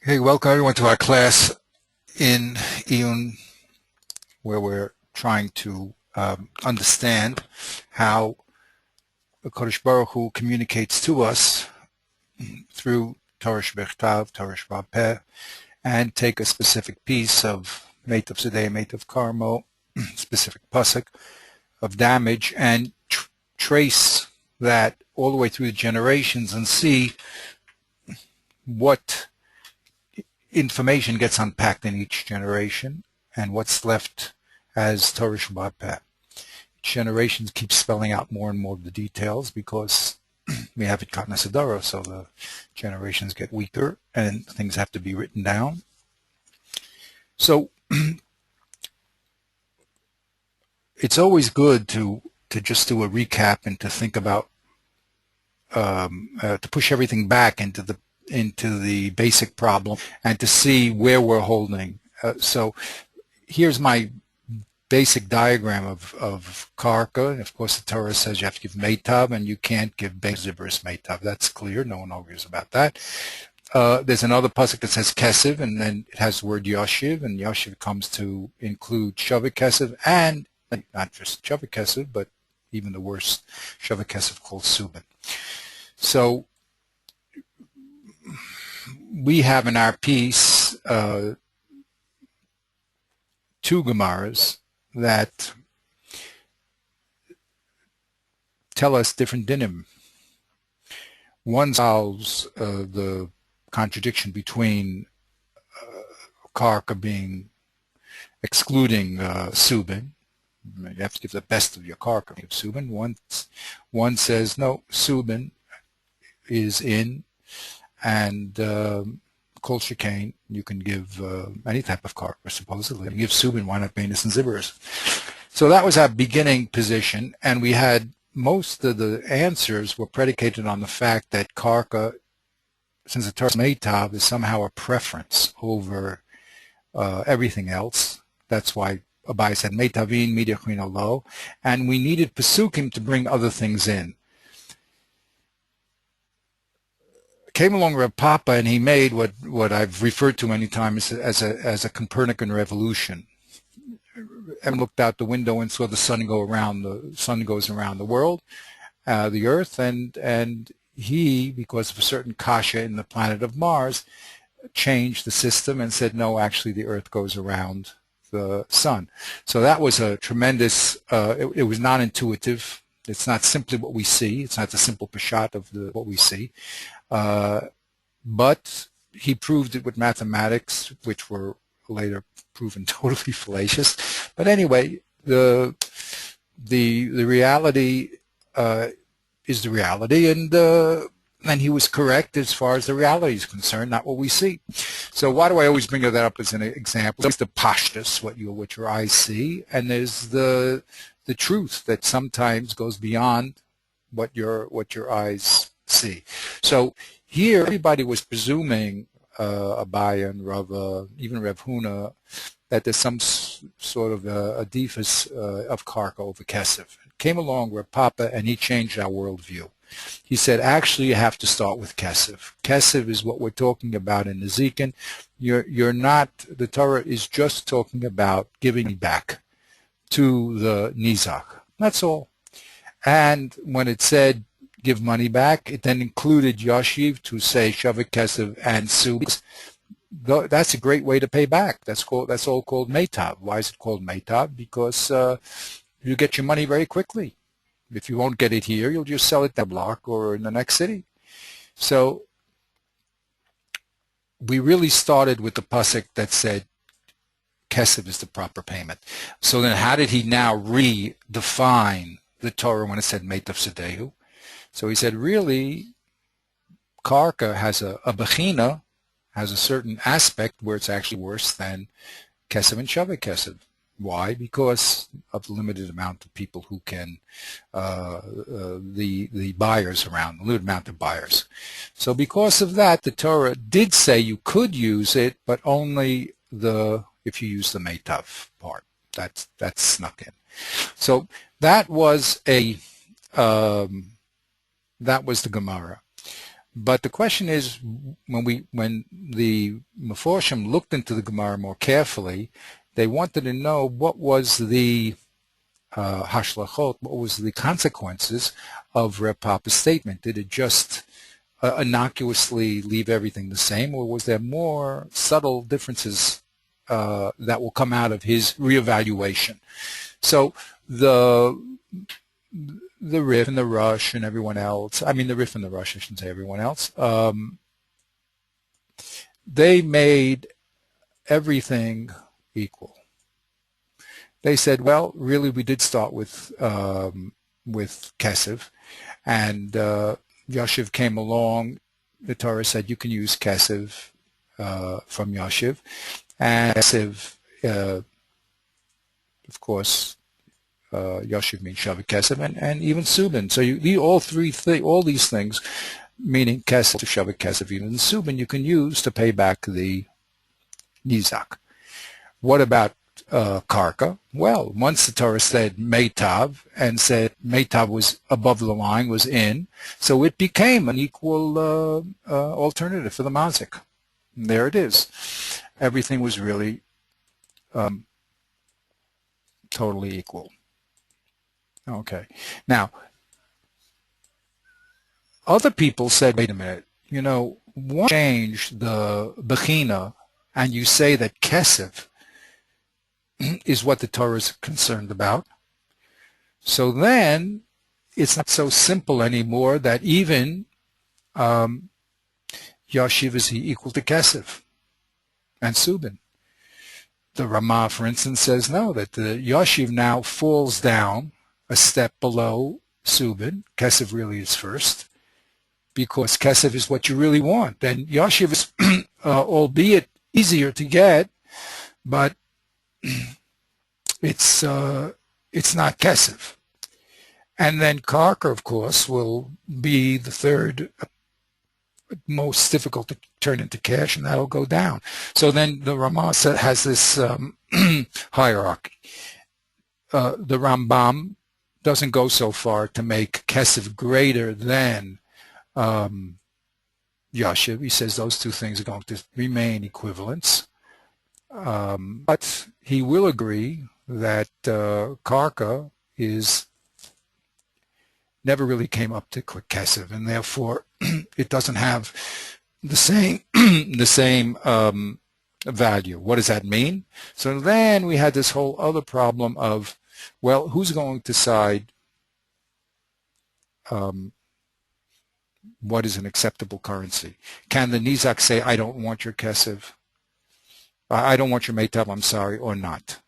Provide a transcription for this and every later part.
Hey, welcome everyone to our class in Iyun, where we're trying to understand how the Kodesh Baruch Hu communicates to us through Torah Shebechtav, Torah Sheba'al and take a specific piece of Meitav Sedei, Meitav Karmo, specific pasuk of damage, and trace that all the way through the generations and see what information gets unpacked in each generation and what's left as Torah Sheba'al. Each generation keeps spelling out more and more of the details because we have it Katnas Adara, so the generations get weaker and things have to be written down. So it's always good to just do a recap and to think about to push everything back into the basic problem and to see where we're holding. So here's my basic diagram of karka. Of course, the Torah says you have to give meitav, and you can't give bezibris meitav. That's clear. No one argues about that. There's another pasuk that says kesef, and then it has the word yoshiv, and yoshiv comes to include shavik kesef, and not just shavik kesef, but even the worst shavik kesef called subin. So we have in our piece two Gemaras that tell us different dinim. One solves the contradiction between karka being excluding subin. You have to give the best of your karka. Give subin. One says no, subin is in, and kol shekain, you can give any type of karka, supposedly. You give subin, why not beinus and ziberis? So that was our beginning position, and we had most of the answers were predicated on the fact that karka, since the Torah meitav, is somehow a preference over everything else. That's why Abai said meitavin midiyachin alo, and we needed pesukim to bring other things in. Came along Reb Papa, and he made what I've referred to many times as a Copernican revolution. And looked out the window and saw the sun go around. The sun goes around the world, the Earth, and he, because of a certain kasha in the planet of Mars, changed the system and said, no, actually the Earth goes around the sun. So that was a tremendous. It was non-intuitive. It's not simply what we see. It's not the simple peshat of what we see. But he proved it with mathematics, which were later proven totally fallacious. But anyway, the reality is the reality, and he was correct as far as the reality is concerned, not what we see. So why do I always bring that up as an example? There's the pashtus, what your eyes see, and there's the truth that sometimes goes beyond what your eyes see. So here, everybody was presuming, Abai and Rava, even Rev Huna, that there's some sort of a defus of karka over kesef. Came along Reb Papa, and he changed our worldview. He said, actually, you have to start with kesef. Kesef is what we're talking about in Nezikin. You're not, the Torah is just talking about giving back to the nizak. That's all. And when it said give money back, it then included yoshiv to say shavik kesef and subis. That's a great way to pay back. That's all called meitav. Why is it called meitav? Because you get your money very quickly. If you won't get it here, you'll just sell it in the block or in the next city. So we really started with the pasuk that said kesef is the proper payment. So then how did he now redefine the Torah when it said meitav sedehu? So he said, really, karka has a bechina, has a certain aspect where it's actually worse than kesef and shavik kesef. Why? Because of the limited amount of people who can, the buyers around, the limited amount of buyers. So because of that, the Torah did say you could use it, but only if you use the meitav part. That's snuck in. So that was the Gemara. But the question is, when the Meforshim looked into the Gemara more carefully, they wanted to know what was the hashlachot, what was the consequences of Reb Papa's statement. Did it just innocuously leave everything the same, or was there more subtle differences that will come out of his reevaluation? So the Rif and the Rush and everyone else, I mean the Rif and the Rush, I shouldn't say everyone else, they made everything equal. They said, well, really we did start with Kesef, and Yashiv came along. The Torah said you can use Kesef from Yashiv, and Kesef, of course, Yashiv means Shavik Kesef, and even Subin. So all these things, meaning Kesef to Shavik Kesef, even Subin, you can use to pay back the Nizak. What about Karka? Well, once the Torah said Meitav, and said Meitav was above the line, was in, so it became an equal alternative for the Mazik. And there it is. Everything was really totally equal. Okay. Now, other people said, wait a minute, once you change the Bechina and you say that Kesef is what the Torah is concerned about, so then it's not so simple anymore that even Yashiv is equal to Kesef and Subin. The Ramah, for instance, says no, that the Yashiv now falls down a step below Subin. Kesef really is first, because Kesef is what you really want. And Yashiv is, albeit easier to get, but it's not Kesef. And then Karka, of course, will be the third most difficult to turn into cash, and that'll go down. So then the Ramah has this hierarchy. The Rambam doesn't go so far to make Kesef greater than Yashiv. He says those two things are going to remain equivalents. But he will agree that Karka never really came up to Kesef, and therefore it doesn't have the same value. What does that mean? So then we had this whole other problem of, well, who's going to decide what is an acceptable currency? Can the Nizak say, I don't want your Kesef, I don't want your Meitav, I'm sorry, or not?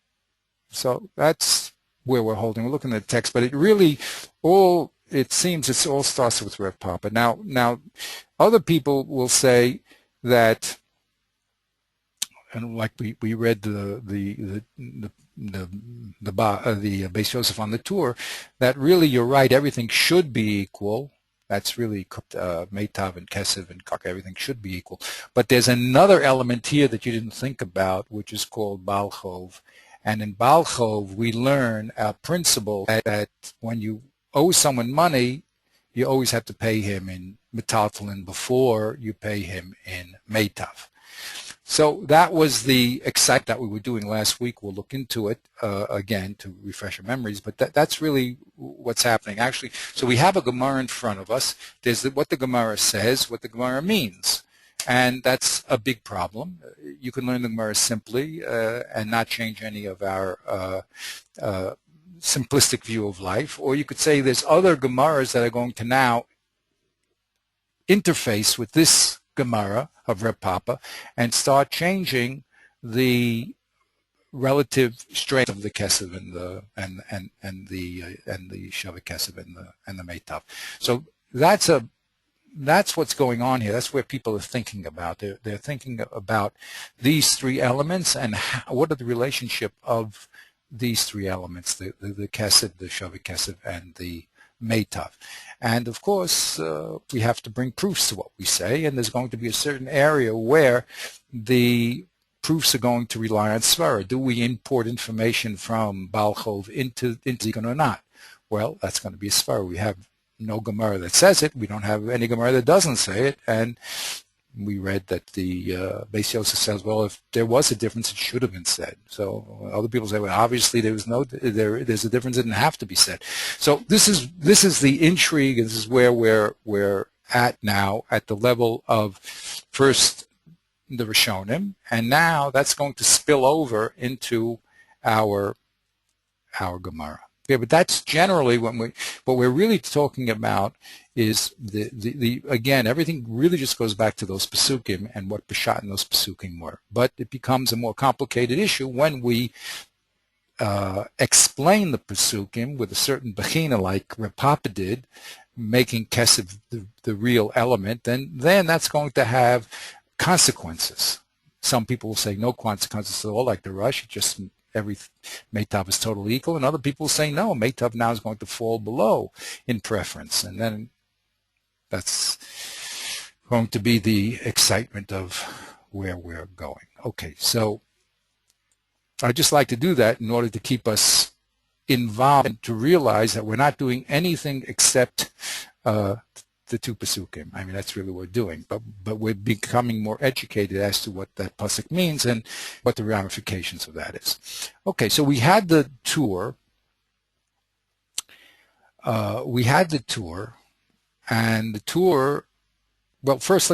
So that's where we're holding. We're looking at the text, but it really it seems it all starts with Rev Papa. Now, other people will say that, and like we read the Beis Yosef on the tour, that really you're right, everything should be equal. That's really Meitav and Kesef and Karka, everything should be equal. But there's another element here that you didn't think about, which is called Baal Chov. And in Baal Chov, we learn a principle that when you owe someone money, you always have to pay him in Metaltalin before you pay him in Meitav. So that was the excitement that we were doing last week. We'll look into it again to refresh our memories, but that's really what's happening. Actually, so we have a Gemara in front of us. There's what the Gemara says, what the Gemara means, and that's a big problem. You can learn the Gemara simply and not change any of our simplistic view of life, or you could say there's other Gemaras that are going to now interface with this Gemara of Reb Papa and start changing the relative strength of the Kesef and the Shavik Kesef and the Meitav. So that's what's going on here. That's where people are thinking about. They're thinking about these three elements and what are the relationship of these three elements: the Kesef, the Shavik Kesef, and the Meitav. And of course, we have to bring proofs to what we say, and there's going to be a certain area where the proofs are going to rely on Svara. Do we import information from Baal Chov into Zikon or not? Well, that's going to be a Svara. We have no Gemara that says it. We don't have any Gemara that doesn't say it. And we read that the Beis Yosef says, well, if there was a difference, it should have been said. So other people say, well, obviously there's a difference; it didn't have to be said. So this is the intrigue. This is where we're at now, at the level of first the Rishonim, and now that's going to spill over into our Gemara. Yeah, but that's generally what we're really talking about is the again, everything really just goes back to those Pesukim and what Peshat in those Pesukim were. But it becomes a more complicated issue when we explain the Pesukim with a certain Bechina like Reb Papa did, making Kesef the real element, then that's going to have consequences. Some people will say no consequences at all, like the Rush, just every Meitav is totally equal, and other people say no, Meitav now is going to fall below in preference, and then that's going to be the excitement of where we're going. Okay, so I'd just like to do that in order to keep us involved and to realize that we're not doing anything except the two Pesukim. I mean, that's really what we're doing, but we're becoming more educated as to what that Pasuk means and what the ramifications of that is. Okay, so we had the tour. And the tour, well, first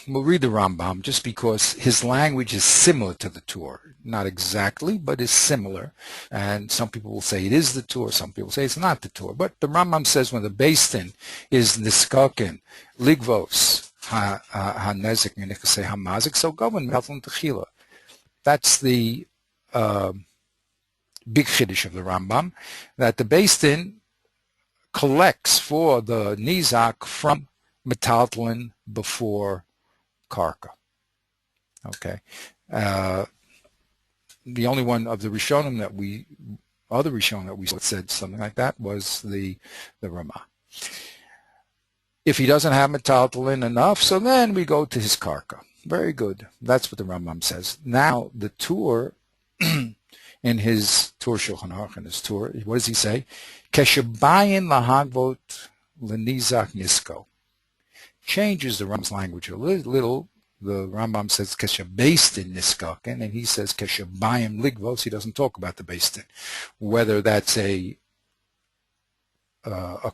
we'll read the Rambam just because his language is similar to the tour. Not exactly, but is similar. And some people will say it is the tour, some people say it's not the tour. But the Rambam says when the Beis Din is niskaken, ligvos, ha-nezik, nechasei ha-mazik, so go and metalton techila. That's the big chiddush of the Rambam, that the Beis Din collects for the nizak from metalton before karka. Okay. The only one of the Rishonim that we said something like that was the Ramah. If he doesn't have metaltalin enough, so then we go to his karka. Very good. That's what the Rambam says. Now the Tur, in his Tur Shulchan Aruch, in his Tur, what does he say? Keshabayin lahagvot lenizak nisko. Changes the Rambam's language a little. The Rambam says Kesha Beis Din niskaken, and he says Kesha Bayim Ligvos. He doesn't talk about the Beis Din. Whether that's a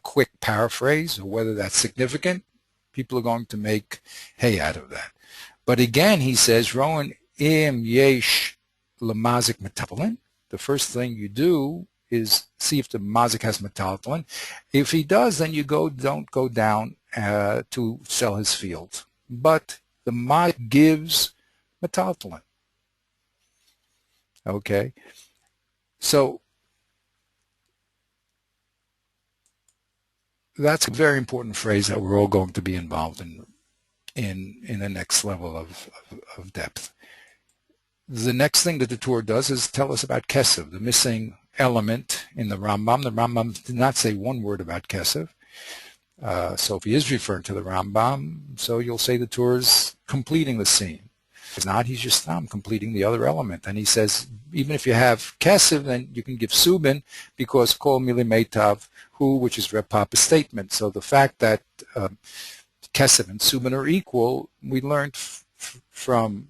quick paraphrase or whether that's significant, people are going to make hay out of that. But again, he says Rowan im yesh lamazik metaltalin. The first thing you do is see if the mazik has metaltalin. If he does, then you don't go down to sell his field. But the mazik gives metaltalin. Okay, so that's a very important phrase that we're all going to be involved in the next level of depth. The next thing that the Torah does is tell us about Kesef, the missing element in the Rambam. The Rambam did not say one word about Kesef. So if he is referring to the Rambam, so you'll say the Torah is completing the scene. If not, he's just completing the other element. And he says, even if you have Kesef, then you can give Subin, because Kol Mili Meitav Hu, which is Reb Papa's statement. So the fact that Kesef and Subin are equal, we learned from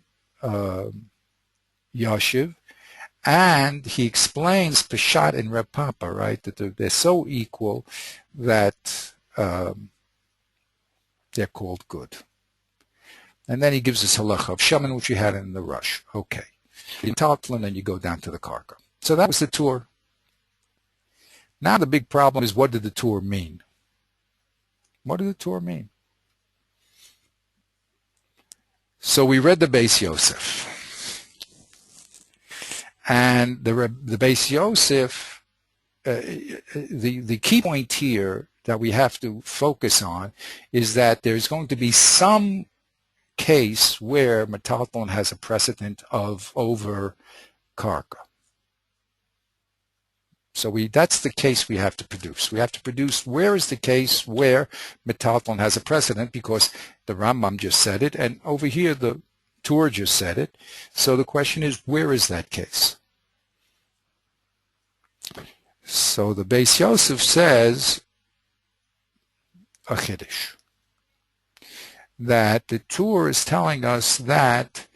Yashiv, and he explains Peshat and Reb Papa, right, that they're so equal that they're called good. And then he gives us halacha of shaman, which we had in the Rush. Okay. You taltlin and you go down to the karka. So that was the tour. Now the big problem is, what did the tour mean? What did the tour mean? So we read the Beis Yosef. And the Beis Yosef, the key point here that we have to focus on is that there's going to be some case where metaltalin has a precedent over karka. So that's the case we have to produce. We have to produce where is the case where metaltalin has a precedent, because the Rambam just said it, and over here the Torah just said it. So the question is, where is that case? So the Beis Yosef says a chiddush, that the Torah is telling us that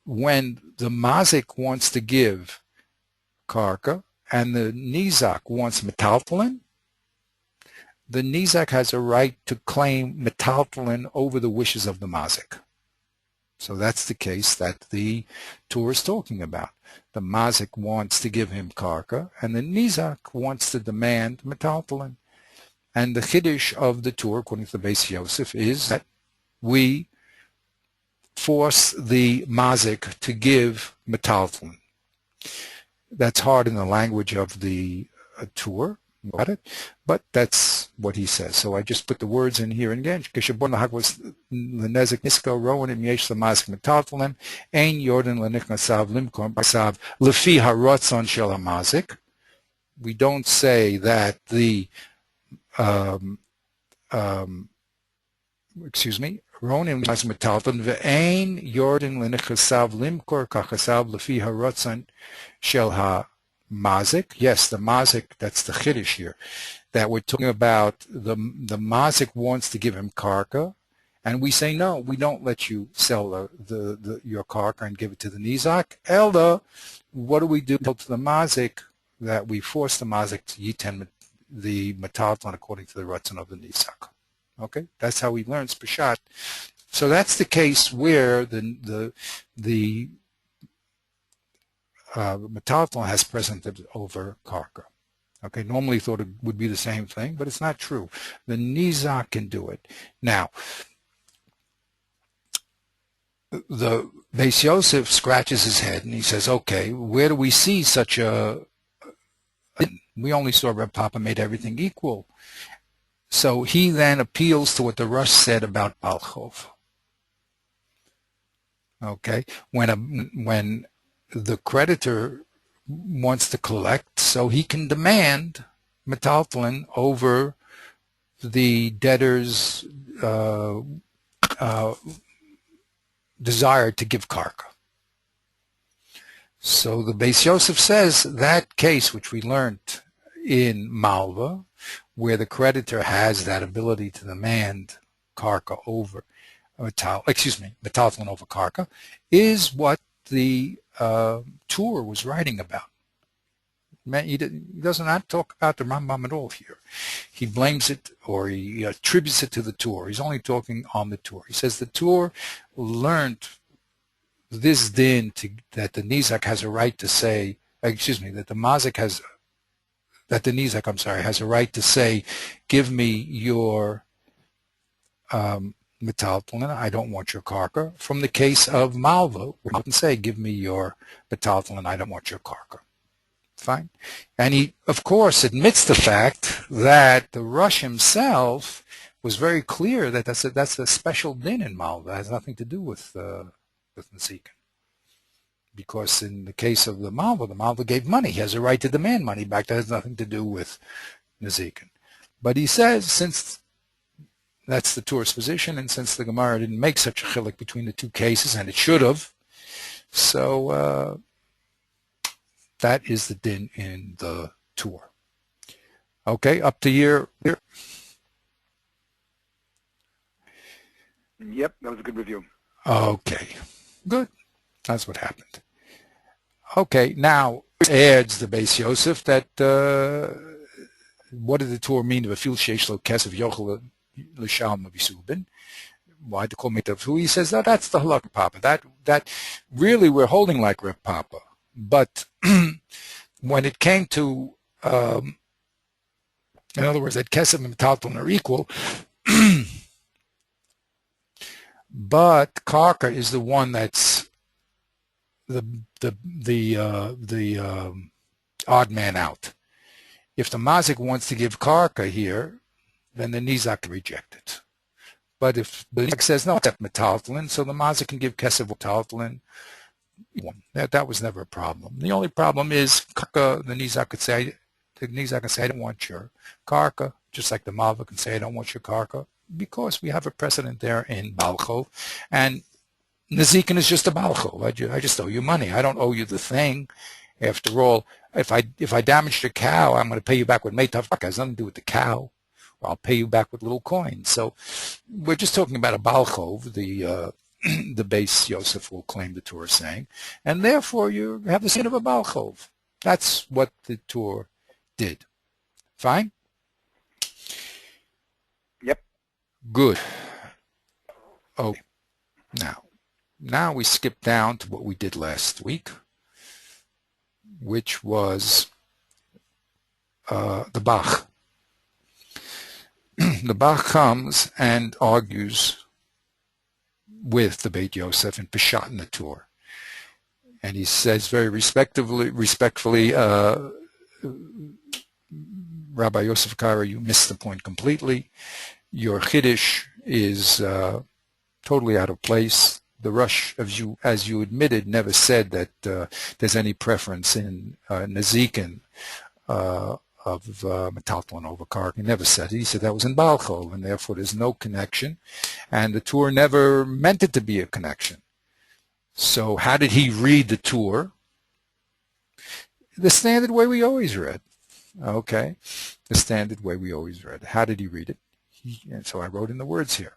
when the mazik wants to give karka and the nizak wants metaltalin, the nizak has a right to claim metaltalin over the wishes of the mazik. So that's the case that the Torah is talking about. The mazik wants to give him karka, and the nizak wants to demand metaltalin. And the chiddush of the Torah, according to the Beis Yosef, is that we force the mazik to give metaltalin. That's hard in the language of the Torah, got it? But that's what he says. So I just put the words in here again. Was the nezek nisko rowan im yesh lamazik metaltalin ein yordan lenichnasav limkom basav lefi haratzon shel hamazik. We don't say that the ronim lamazik metaltalin ve'ein yordan lenichnasav limkor kachasav lefi haratzon shel hamazik. Yes, the mazik. That's the chiddush here. That we're talking about the mazik wants to give him karka, and we say no, we don't let you sell your karka and give it to the nizak. Elda, what do we do to the mazik? That we force the mazik to yitan the metaltalin according to the ratzon of the nizak. Okay, that's how he learns peshat. So that's the case where the metaltalin has precedence over karka. Okay, normally thought it would be the same thing, but it's not true. The nizak can do it. Now, the Beis Yosef scratches his head and he says, okay, where do we see such a... We only saw Reb Papa made everything equal. So he then appeals to what the Rosh said about Balchov. Okay, when the creditor wants to collect, so he can demand metaltalin over the debtor's desire to give karka. So the Beis Yosef says that case, which we learned in Malva, where the creditor has that ability to demand karka over metaltalin over karka, is what the Torah was writing about. He does not talk about the Rambam at all here. He blames it, or he attributes it to the Torah. He's only talking on the Torah. He says the Torah learned this din that the nizak has a right to say, that the mazik has, that the nizak, has a right to say, give me your metaltalin, I don't want your karka. From the case of Malva, we can say, give me your metaltalin, I don't want your karka. Fine. And he, of course, admits the fact that the Rosh himself was very clear that that's a special din in Malva. It has nothing to do with Nezikin. Because in the case of the Malva gave money. He has a right to demand money back. That has nothing to do with Nezikin. But he says, since that's the Torah's position, and since the Gemara didn't make such a chilek between the two cases, and it should have, so that is the din in the Torah. Okay, up to here. Yep, that was a good review. Okay, good. That's what happened. Okay, now adds the Beis Yosef that what did the Torah mean of a fil sheish lo kesef yochel l'shalom v'isubin? Why to call it who? He says that's the halakha Papa. That really we're holding like Reb Papa, but when it came to in other words, that kesef and metaltalin are equal. But karka is the one that's the odd man out. If the mazik wants to give karka here, then the nizak can reject it. But if the nizak says no, it's metaltalin, so the mazik can give kesef metaltalin. That was never a problem. The only problem is karka. The nizak could say, I don't want your karka, just like the malva can say, I don't want your karka, because we have a precedent there in Balchov, and Nezikin is just a Balchov. I just owe you money. I don't owe you the thing. After all, if I damaged a cow, I'm going to pay you back with meitav karka. It has nothing to do with the cow. Or I'll pay you back with little coins. So we're just talking about a balchov, the the base Yosef will claim the Torah is saying, and therefore you have the sin of a balchov. That's what the Torah did. Fine? Yep. Good. Oh, now we skip down to what we did last week, which was the Bach. The Bach comes and argues with the Beit Yosef and Peshat in the Torah. And he says very respectfully, Rabbi Yosef Kara, you missed the point completely. Your Chiddush is totally out of place. The Rush, as you admitted, never said that there's any preference in Nezikin of metaltalin over karka. He never said it. He said that was in Balchov, and therefore there's no connection. And the Torah never meant it to be a connection. So how did he read the Torah? The standard way we always read. Okay? The standard way we always read. How did he read it? And so I wrote in the words here.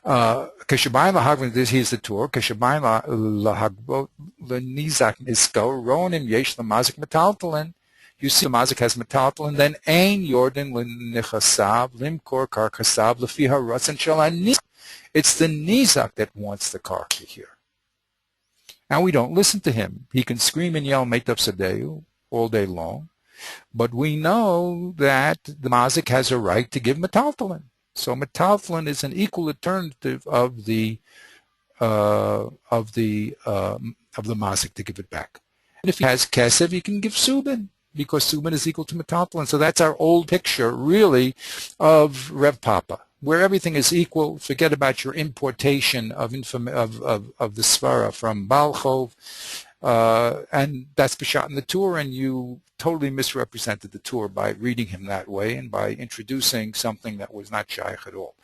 Keshabayim lahagvon, this here's the Torah. Keshabayim lahagbot lenizak nisko ronim yesh lamazik metaltalin. You see, the mazik has metaltalin. Then ein yordan lenichasav limkor karkasav lefi haratzon shel hanizak. It's the nizak that wants the karka here. And we don't listen to him. He can scream and yell meitav sadeu all day long, but we know that the mazik has a right to give metaltalin. So metaltalin is an equal alternative of the mazik to give it back. And if he has kesef, he can give subin, because subin is equal to metaltalin. So that's our old picture, really, of Rev Papa, where everything is equal. Forget about your importation of the svara from Balchov, and that's Peshat in the Torah, and you totally misrepresented the Torah by reading him that way and by introducing something that was not shaykh at all.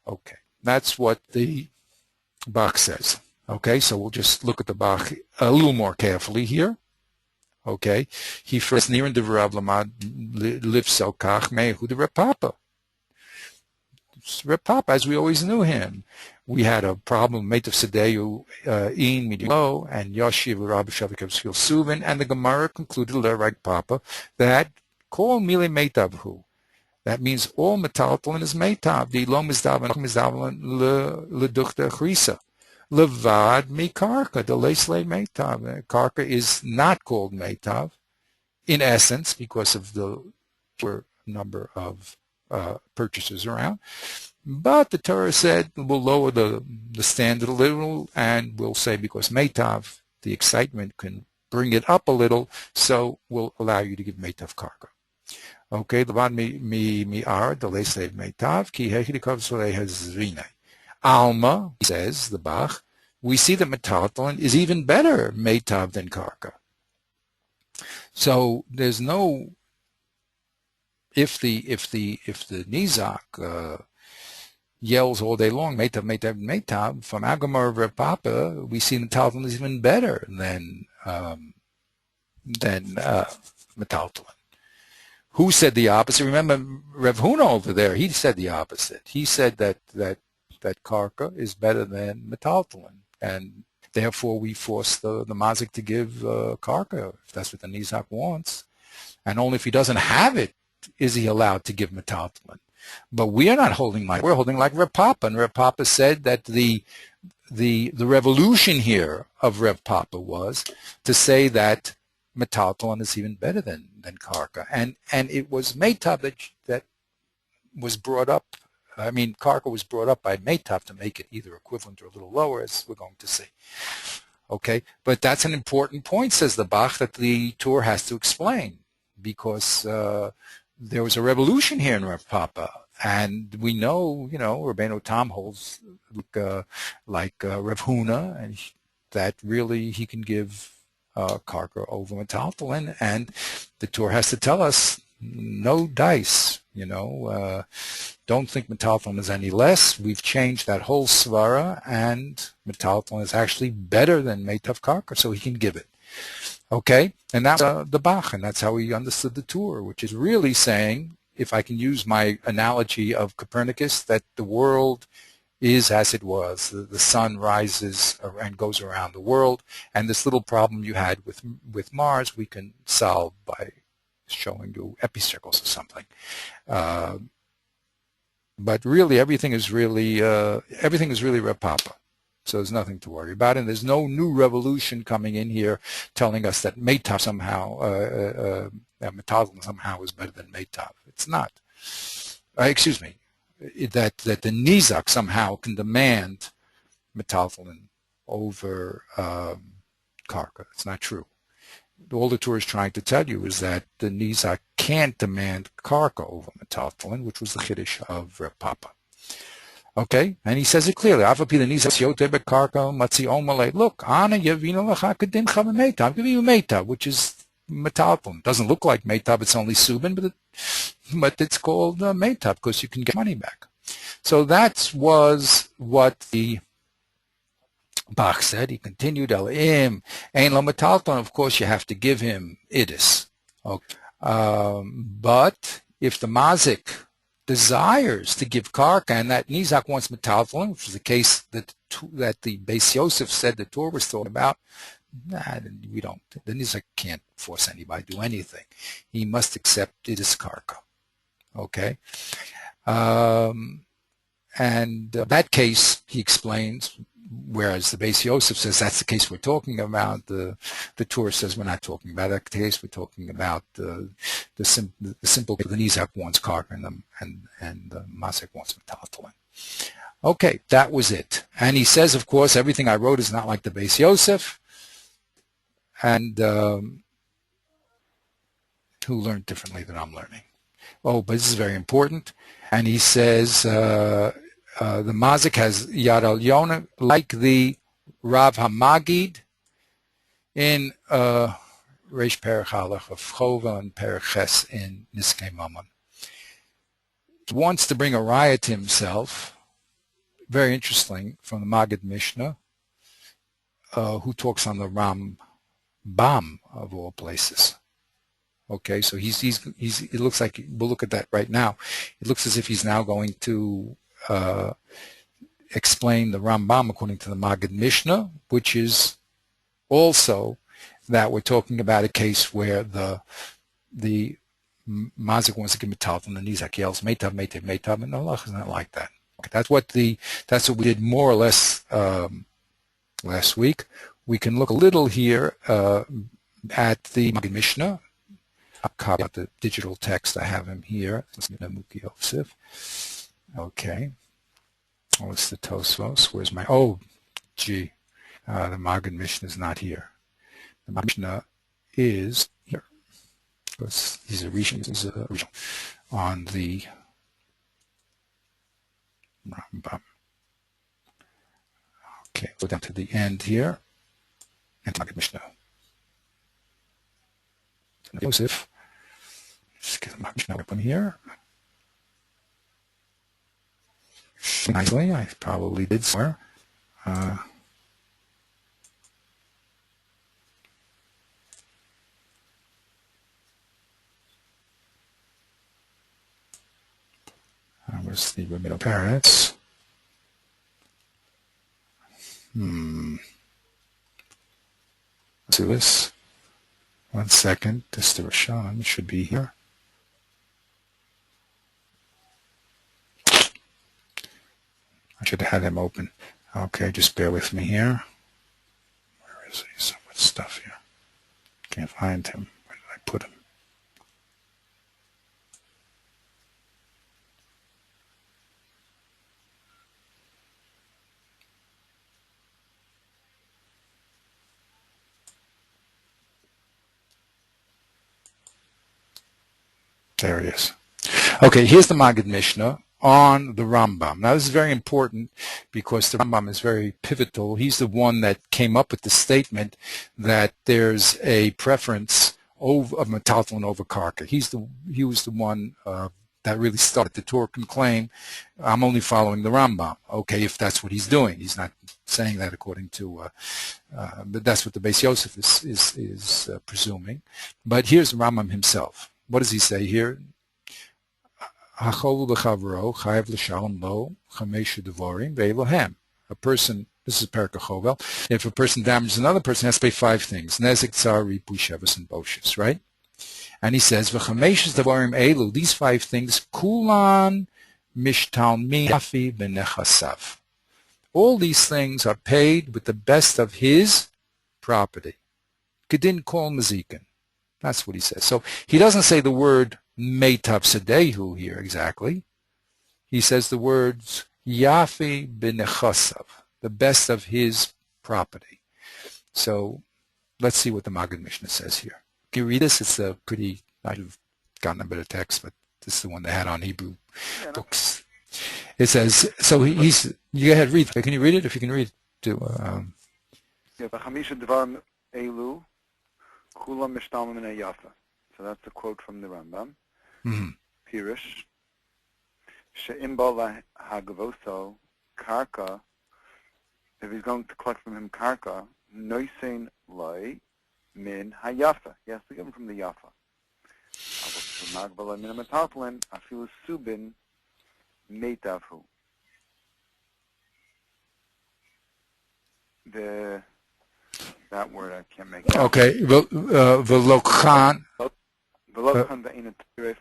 Okay, that's what the Bach says. Okay, so we'll just look at the Bach a little more carefully here. Okay, he first near in the Rav Lamad lives so kach mehu the Reb Papa. Reb Papa, as we always knew him. We had a problem, Meitav Sadeu in Midio and Yoshiv Rabbi Shavikav Skil Suvin, and the Gemara concluded, like Papa, that call Mile Meitavhu. That means all metaltalin is Meitav. The Lo Mizdavan Leduchta Chrisa. Levad Mi Karka, the Leslay Meitav. Karka is not called Meitav, in essence, because of the number of purchases around. But the Torah said we'll lower the standard a little, and we'll say because Meitav, the excitement can bring it up a little, so we'll allow you to give Meitav karka. Okay, Levad mi ar delay save Meitav ki hechidikov solei hazrine. Alma, says the Bach, we see that metaltalin is even better Meitav than karka. So there's no, if the nizak yells all day long, Meitav, Meitav, Meitav, from Agamar of Reb Papa, we see metaltalin is even better than metaltalin. Who said the opposite? Remember Rev Huna over there, he said the opposite. He said that karka is better than metaltalin, and therefore we force the mazik to give karka, if that's what the nizak wants. And only if he doesn't have it is he allowed to give metaltalin. But we are not holding like, we're holding like Reb Papa. And Reb Papa said that the revolution here of Reb Papa was to say that metaltalin is even better than karka. And it was Meitav that was brought up. I mean, karka was brought up by Meitav to make it either equivalent or a little lower, as we're going to see. Okay, but that's an important point, says the Bach, that the Torah has to explain, because there was a revolution here in Rav Papa, and we know, Rabbeinu Tam holds like Rav Huna, and that really he can give karka over metaltalin, and the Torah has to tell us no dice. Don't think metaltalin is any less. We've changed that whole svara, and metaltalin is actually better than meitav karka, so he can give it. Okay, and that's the Bach, and that's how he understood the Torah, which is really saying, if I can use my analogy of Copernicus, that the world is as it was. The sun rises and goes around the world, and this little problem you had with Mars, we can solve by showing you epicircles or something. But really, everything is really Reb Papa. So there's nothing to worry about, and there's no new revolution coming in here telling us that Meitav somehow, Metalton somehow is better than Meitav. It's not. Excuse me, that the Nizak somehow can demand Metalton over Karka. It's not true. All the Torah is trying to tell you is that the Nizak can't demand Karka over Metalton, which was the Chiddush of Reb Papa. Okay, and he says it clearly. Look, Ana Yavina Lecha Kedin Chava Meitav. I'm giving you Meitav, which is Metalton. Doesn't look like Meitav, it's only Subin, but it's called Meitav because you can get money back. So that was what the Bach said. He continued, Elohim, Ein Lo Metalton. Of course, you have to give him Idis. Okay. But if the Mazik desires to give Karka, and that Nizak wants Metalton, which is the case that the Beis Yosef said the Torah was talking about, we don't. The Nizak can't force anybody to do anything. He must accept it as Karka. Okay? And that case, he explains, whereas the Beis Yosef says that's the case we're talking about, the Torah says we're not talking about that case, we're talking about the simple, the Nizak wants Karka and the Masek wants Metalton. Okay, that was it. And he says, of course, everything I wrote is not like the Beis Yosef, and who learned differently than I'm learning. Oh, but this is very important. And he says the Mazik has Yad Yona, like the Rav Hamagid in Reish Perech Halach of Chova and Perech Ches in Niskei Mammon. He wants to bring a raya to himself, very interesting, from the Maggid Mishnah, who talks on the Rambam of all places. Okay, so it looks like, we'll look at that right now. It looks as if he's now going to explain the Rambam according to the Maggid Mishnah, which is also that we're talking about a case where the Mazik wants to give Metalton, and the Nizak yells Meitav, Meitav, Meitav, and Allah is not like that. Okay, that's what we did more or less last week. We can look a little here at the Maggid Mishnah. I'll copy out the digital text. I have him here. Okay. What's the Tosfos? Where's my... Oh, gee. The Maggid Mishnah is not here. The Maggid Mishnah is here. Because he's a region on the Rambam. Okay, go down to the end here. And Maggid Mishnah. Joseph. Just get the Maggid Mishnah open here. Nicely, I probably did somewhere. That was the middle parrots. Let's do this. 1 second. This the Rashan should be here. I should have had him open. Okay, just bear with me here. Where is he? So much stuff here. Can't find him. Where did I put him? There he is. Okay, here's the Maggid Mishnah on the Rambam. Now this is very important because the Rambam is very pivotal. He's the one that came up with the statement that there's a preference of Metalton over Karka. He was the one that really started. The Torah can claim, I'm only following the Rambam. Okay, if that's what he's doing. He's not saying that according to, but that's what the Beis Yosef is presuming. But here's the Rambam himself. What does he say here? Hacholu b'chavro chayav l'shalom lo chamesh devarim ve'elohem. A person, this is Perek HaChovel, if a person damages another person, he has to pay 5 things. Nezek, tzar, ripui, shevis, and boshes, right? And he says, v'chamesh devarim elu, these 5 things, kulan mishtalmi yafi b'nechasav. All these things are paid with the best of his property. Kedin kol mazikin. That's what he says. So he doesn't say the word meitav sedehu here exactly. He says the words yafi b'nechasav, the best of his property. So let's see what the Maggid Mishnah says here. Can you read this? It's a pretty, I'd have gotten a bit of text, but this is the one they had on Hebrew books. It says, so he's, you go ahead, read. Can you read it? If you can read it. So that's a quote from the Rambam. Mm-hmm. Pirish. She'im ba hagavoso karka, if he's going to collect from him karka, noisein loi min hayafa. He has to give him from the yafa. Magbala min metaltalin afilu subin meitavhu. That word I can't make. Okay. Velokhan. Velokhan ve'in a terif.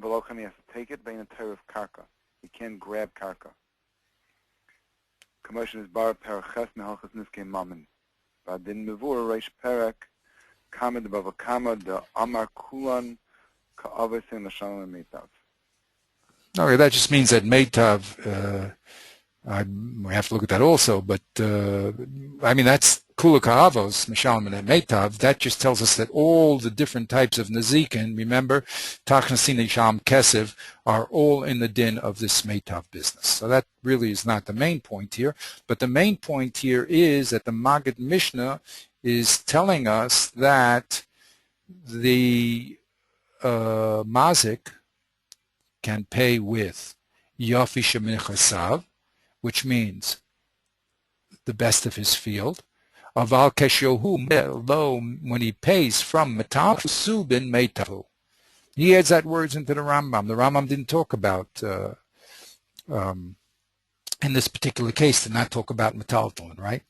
Velokhan, he has to take it. Ve'in a terif karka. He can't grab karka. Commotion is bar perches mehalchas niskei mammon. Vadin mevur reish perek kamad bavakama de amar kulan ka'avesin l'shalom meitav. Okay, that just means that meitav. We have to look at that also, but I mean that's kula ka'avos mishalom and meitav. That just tells us that all the different types of nazikin, remember, tachnasin sham kesev, are all in the din of this meitav business. So that really is not the main point here, but the main point here is that the Maggid Mishnah is telling us that the mazik can pay with yafi shemin chasav, which means the best of his field. Aval keshohu, though when he pays from metal subin meitavu. He adds that words into the Rambam. The Rambam didn't talk about, in this particular case, did not talk about metaltalin, right?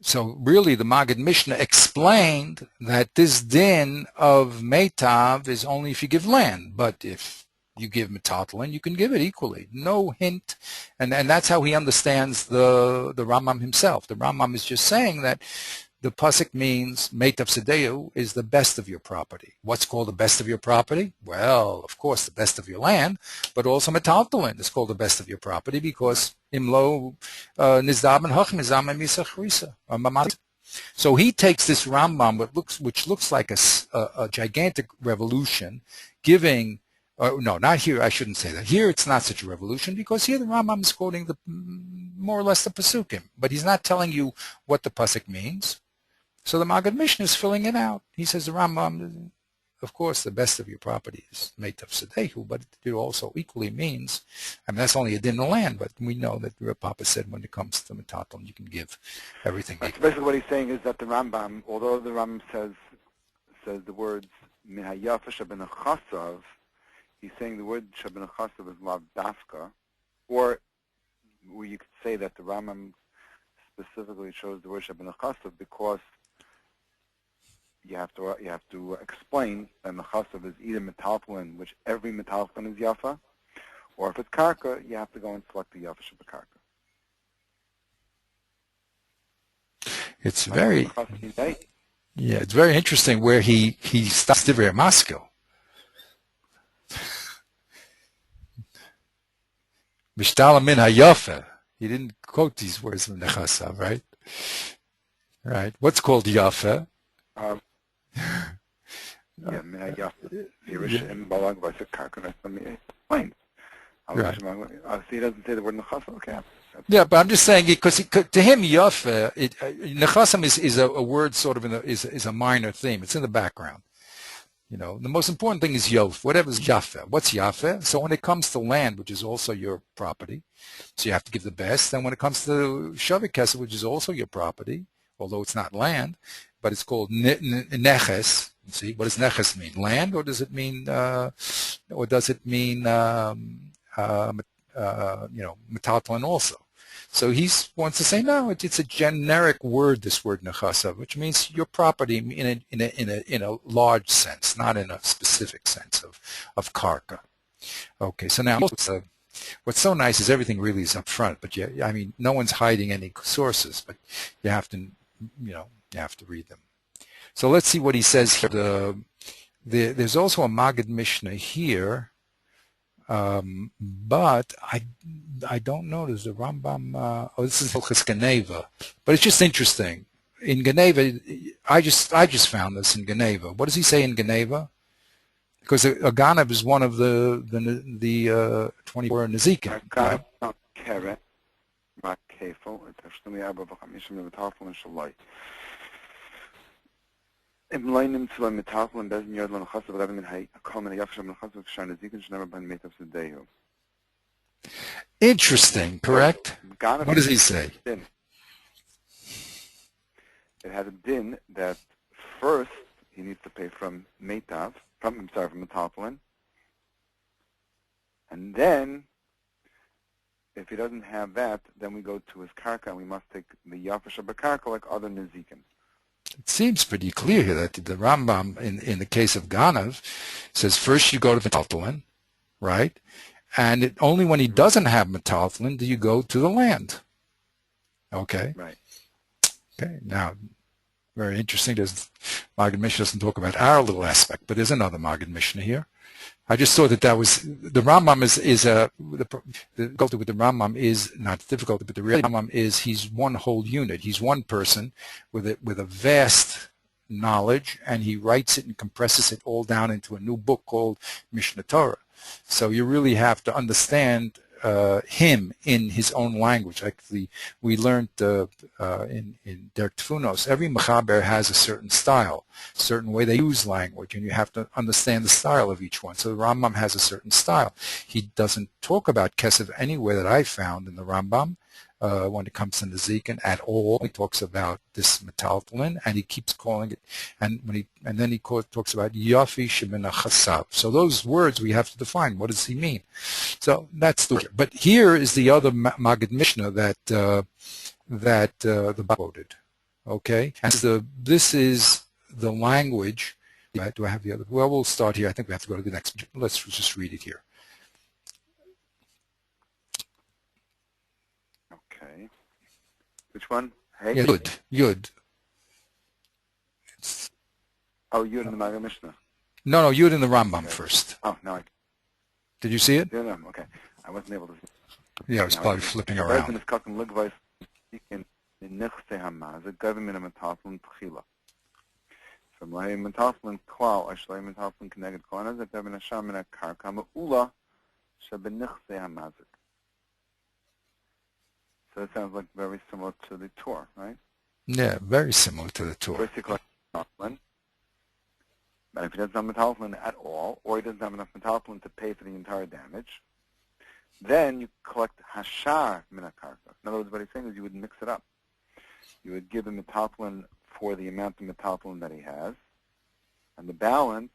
So really the Maggid Mishnah explained that this din of meitav is only if you give land, but if you give metaltalin, you can give it equally. No hint. And that's how he understands the Rambam himself. The Rambam is just saying that the pasuk means meitav sedeu is the best of your property. What's called the best of your property? Well, of course, the best of your land, but also metaltalin is called the best of your property because imlo nizdaben hachnizam misachrisa. So he takes this Rambam, which looks like a gigantic revolution, giving. No, not here. I shouldn't say that. Here it's not such a revolution because here the Rambam is quoting more or less the Pasukim, but he's not telling you what the Pasuk means. So the Maggid Mishnah is filling it out. He says the Rambam, of course, the best of your property is meitav sedehu, but it also equally means, I mean, that's only a din of land, but we know that the Papa said when it comes to metaltalin, you can give everything. So basically what he's saying is that the Rambam, although the Rambam says the words min hayafa sheben chasav, he's saying the word Shabbat Chasav is lav dafka, or you could say that the Rambam specifically chose the word Shabbat Chasav because you have to explain that Chasav is either metaltalin, which every metaltalin is yafa, or if it's karka, you have to go and select the yafa Shabbat karka. It's very, it's very interesting where he stops Divrei Maskil. Mishtala min hayafa. He didn't quote these words from the Chasav, right? Right. What's called yafa? Min hayafa. Yerushalayim balag v'asek karka. Let me explain. Right. So he doesn't say the word nechasa. Okay. Yeah, but I'm just saying because to him yafa, nechasam is a word sort of is a minor theme. It's in the background. The most important thing is yof, whatever's yafeh. What's yafeh? So when it comes to land, which is also your property, so you have to give the best. And when it comes to shavikesa, which is also your property, although it's not land, but it's called neches. See, what does neches mean? Land, or does it mean, metaltalin also? So he wants to say no. It's a generic word. This word nechasa, which means your property in a large sense, not in a specific sense of karka. Okay, so now what's so nice is everything really is up front. But no one's hiding any sources, but you have to read them. So let's see what he says here. There's also a Maggid Mishnah here. But I don't know. There's a Rambam. This is Hilchos Geneva, but it's just interesting. In Geneva, I just found this in Geneva. What does he say in Geneva? Because a Ganav is one of the 24 Nezikim. Interesting, correct? What does he say? It has a din that first he needs to pay from metaltalin, and then if he doesn't have that, then we go to his karka and we must take the yafish of karka like other nezikim. It seems pretty clear here that the Rambam, in the case of Ganav, says first you go to metaltalin, right? And only when he doesn't have metaltalin do you go to the land. Okay? Right. Okay, now, very interesting. Maggid Mishnah doesn't talk about our little aspect, but there's another Maggid Mishnah here. I just thought that was, the Rambam the difficulty with the Rambam is, not difficulty, but the real Rambam is he's one whole unit. He's one person with a vast knowledge, and he writes it and compresses it all down into a new book called Mishnah Torah. So you really have to understand him in his own language. Like we learned in Der Tfunos, every Mechaber has a certain style, certain way they use language, and you have to understand the style of each one. So the Rambam has a certain style. He doesn't talk about Kesef anywhere that I found in the Rambam when it comes to Nezikin at all. He talks about this metaltalin, and he keeps calling it, and then he talks about Yafi Shemina Chasav. So those words we have to define. What does he mean? So that's the. But here is the other Maggid Mishnah that the Bible quoted. Okay, and this is the language. Do I have the other? Well, we'll start here. I think we have to go to the next. Let's just read it here. Which one? Hey? Yud. Yud in the Maggid Mishnah. No, Yud in the Rambam first. Oh, no. Did you see it? No, okay. I wasn't able to see it. Yeah, I was probably flipping around. So it sounds like very similar to the Torah, right? Yeah, very similar to the Torah. First he collects metaltalin, but if he doesn't have metaltalin at all, or he doesn't have enough metaltalin to pay for the entire damage, then you collect hashar min hakarka. In other words, what he's saying is you would mix it up. You would give him metaltalin for the amount of metaltalin that he has, and the balance,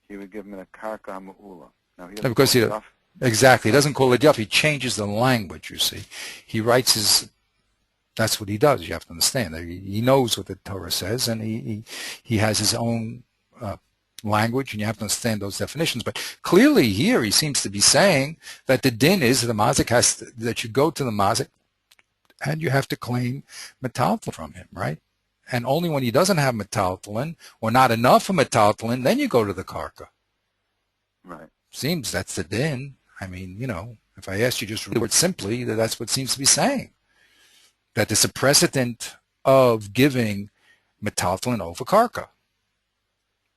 he would give him a karka ha'ma'ula. Now, he doesn't because exactly. He doesn't call it yaf. He changes the language, you see. He writes that's what he does. You have to understand. He knows what the Torah says, and he has his own language, and you have to understand those definitions. But clearly here he seems to be saying that the din is that you go to the mazik, and you have to claim metaltalin from him, right? And only when he doesn't have metaltalin, or not enough of metaltalin, then you go to the karka. Right. Seems that's the din. I mean, if I asked you just read it simply, that's what it seems to be saying. That there's a precedent of giving metaltalin over karka.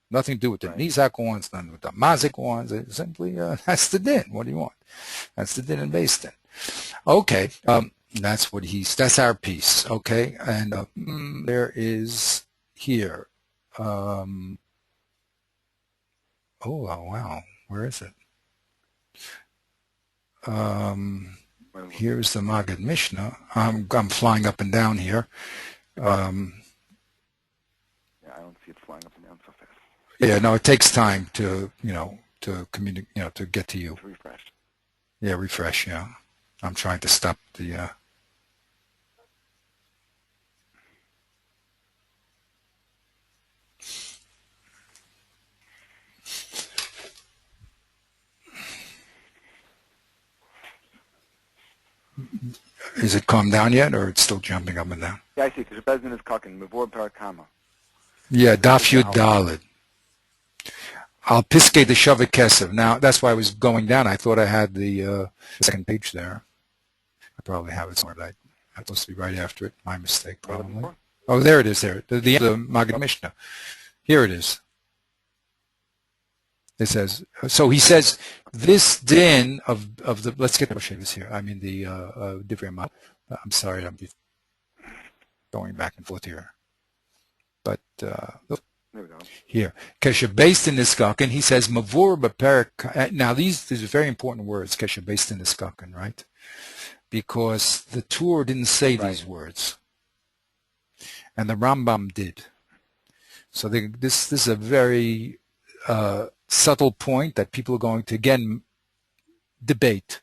Nothing to do with the Nizak ones, nothing with the Mazik ones. It's simply, that's the din. What do you want? That's the din and base din. Okay, that's our piece. Okay, and there is here. Oh, wow. Where is it? Here's the Maggid Mishnah. I'm flying up and down here. Yeah, I don't see it flying up and down so fast. Yeah, no, it takes time to, to communicate, to get to you. To refresh. Yeah, refresh, yeah. I'm trying to stop the, is it calmed down yet, or it's still jumping up and down? Yeah, I see. Because Bezdin is kakin. Mevor parakama. Yeah, Daf Yud Daled. Al Piske the Shavik Kesev. Now, that's why I was going down. I thought I had the second page there. I probably have it somewhere, but I'm supposed to be right after it. My mistake, probably. Oh, there it is, there. The end of the Maggid Mishnah. Here it is. It says, so he says, this din of the, let's get the Roshavas here. I mean, the Divrei Amal. I'm sorry, I'm going back and forth here. But, here, Kesha based in Niskaken, he says, Mavur Baperik. Now, these are very important words, Kesha based in Niskaken, right? Because the Torah didn't say these words. And the Rambam did. So this is a very subtle point that people are going to, again, debate.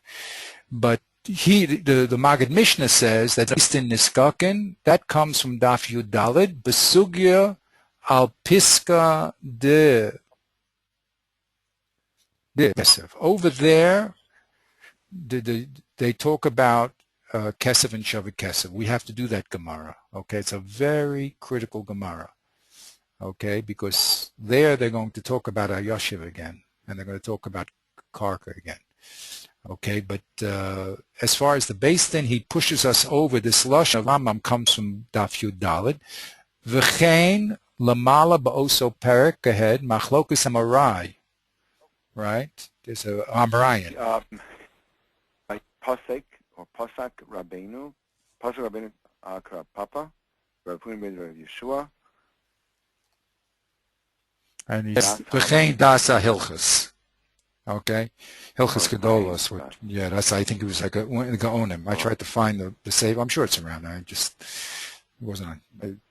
But the Maggid Mishnah says that based in Niskaken, that comes from Daf Yud Daled, Besugya al Piska de Kesef. Over there, they talk about Kesef and Shavik Kesef. We have to do that Gemara. Okay, it's a very critical Gemara. Okay, because there they're going to talk about Ayoshiv again, and they're going to talk about Karka again. Okay, but as far as the base, then he pushes us over. This Lashon of Rambam comes from Daf Yud Daled. V'chein lamala ba'oso perek ahead machlokus amarai. Right? There's a Amarayan. Pasek or Pasak Rabbeinu. Pasak Rabbeinu Akra Papa. Rabbeinu Ben Yeshua. And he's V'chein dasa hilchas. Okay, Hilchas Gedolos. Yeah, that's. I think it was like a Gaonim. I tried to find the save. I'm sure it's around there. It wasn't.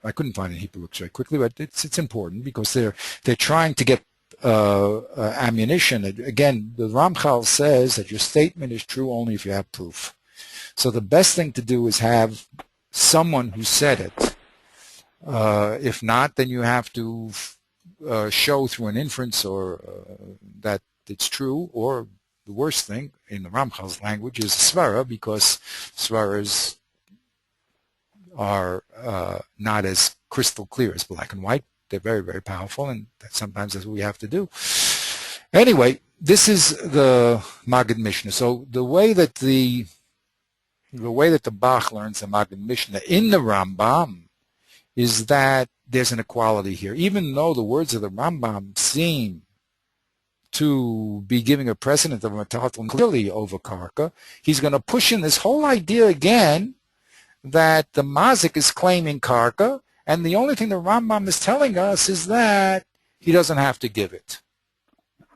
I couldn't find it in Hebrew very quickly, but it's important because they're trying to get ammunition. Again, the Ramchal says that your statement is true only if you have proof. So the best thing to do is have someone who said it. If not, then you have to show through an inference or that it's true, or the worst thing in the Ramchal's language is svara, because svaras are not as crystal clear as black and white. They're very, very powerful, and sometimes that's what we have to do. Anyway, this is the Maggid Mishnah. So the way that the Bach learns the Maggid Mishnah in the Rambam is that there's an equality here. Even though the words of the Rambam seem to be giving a precedent of Metatalin clearly over Karka, he's going to push in this whole idea again that the Mazik is claiming Karka, and the only thing the Rambam is telling us is that he doesn't have to give it.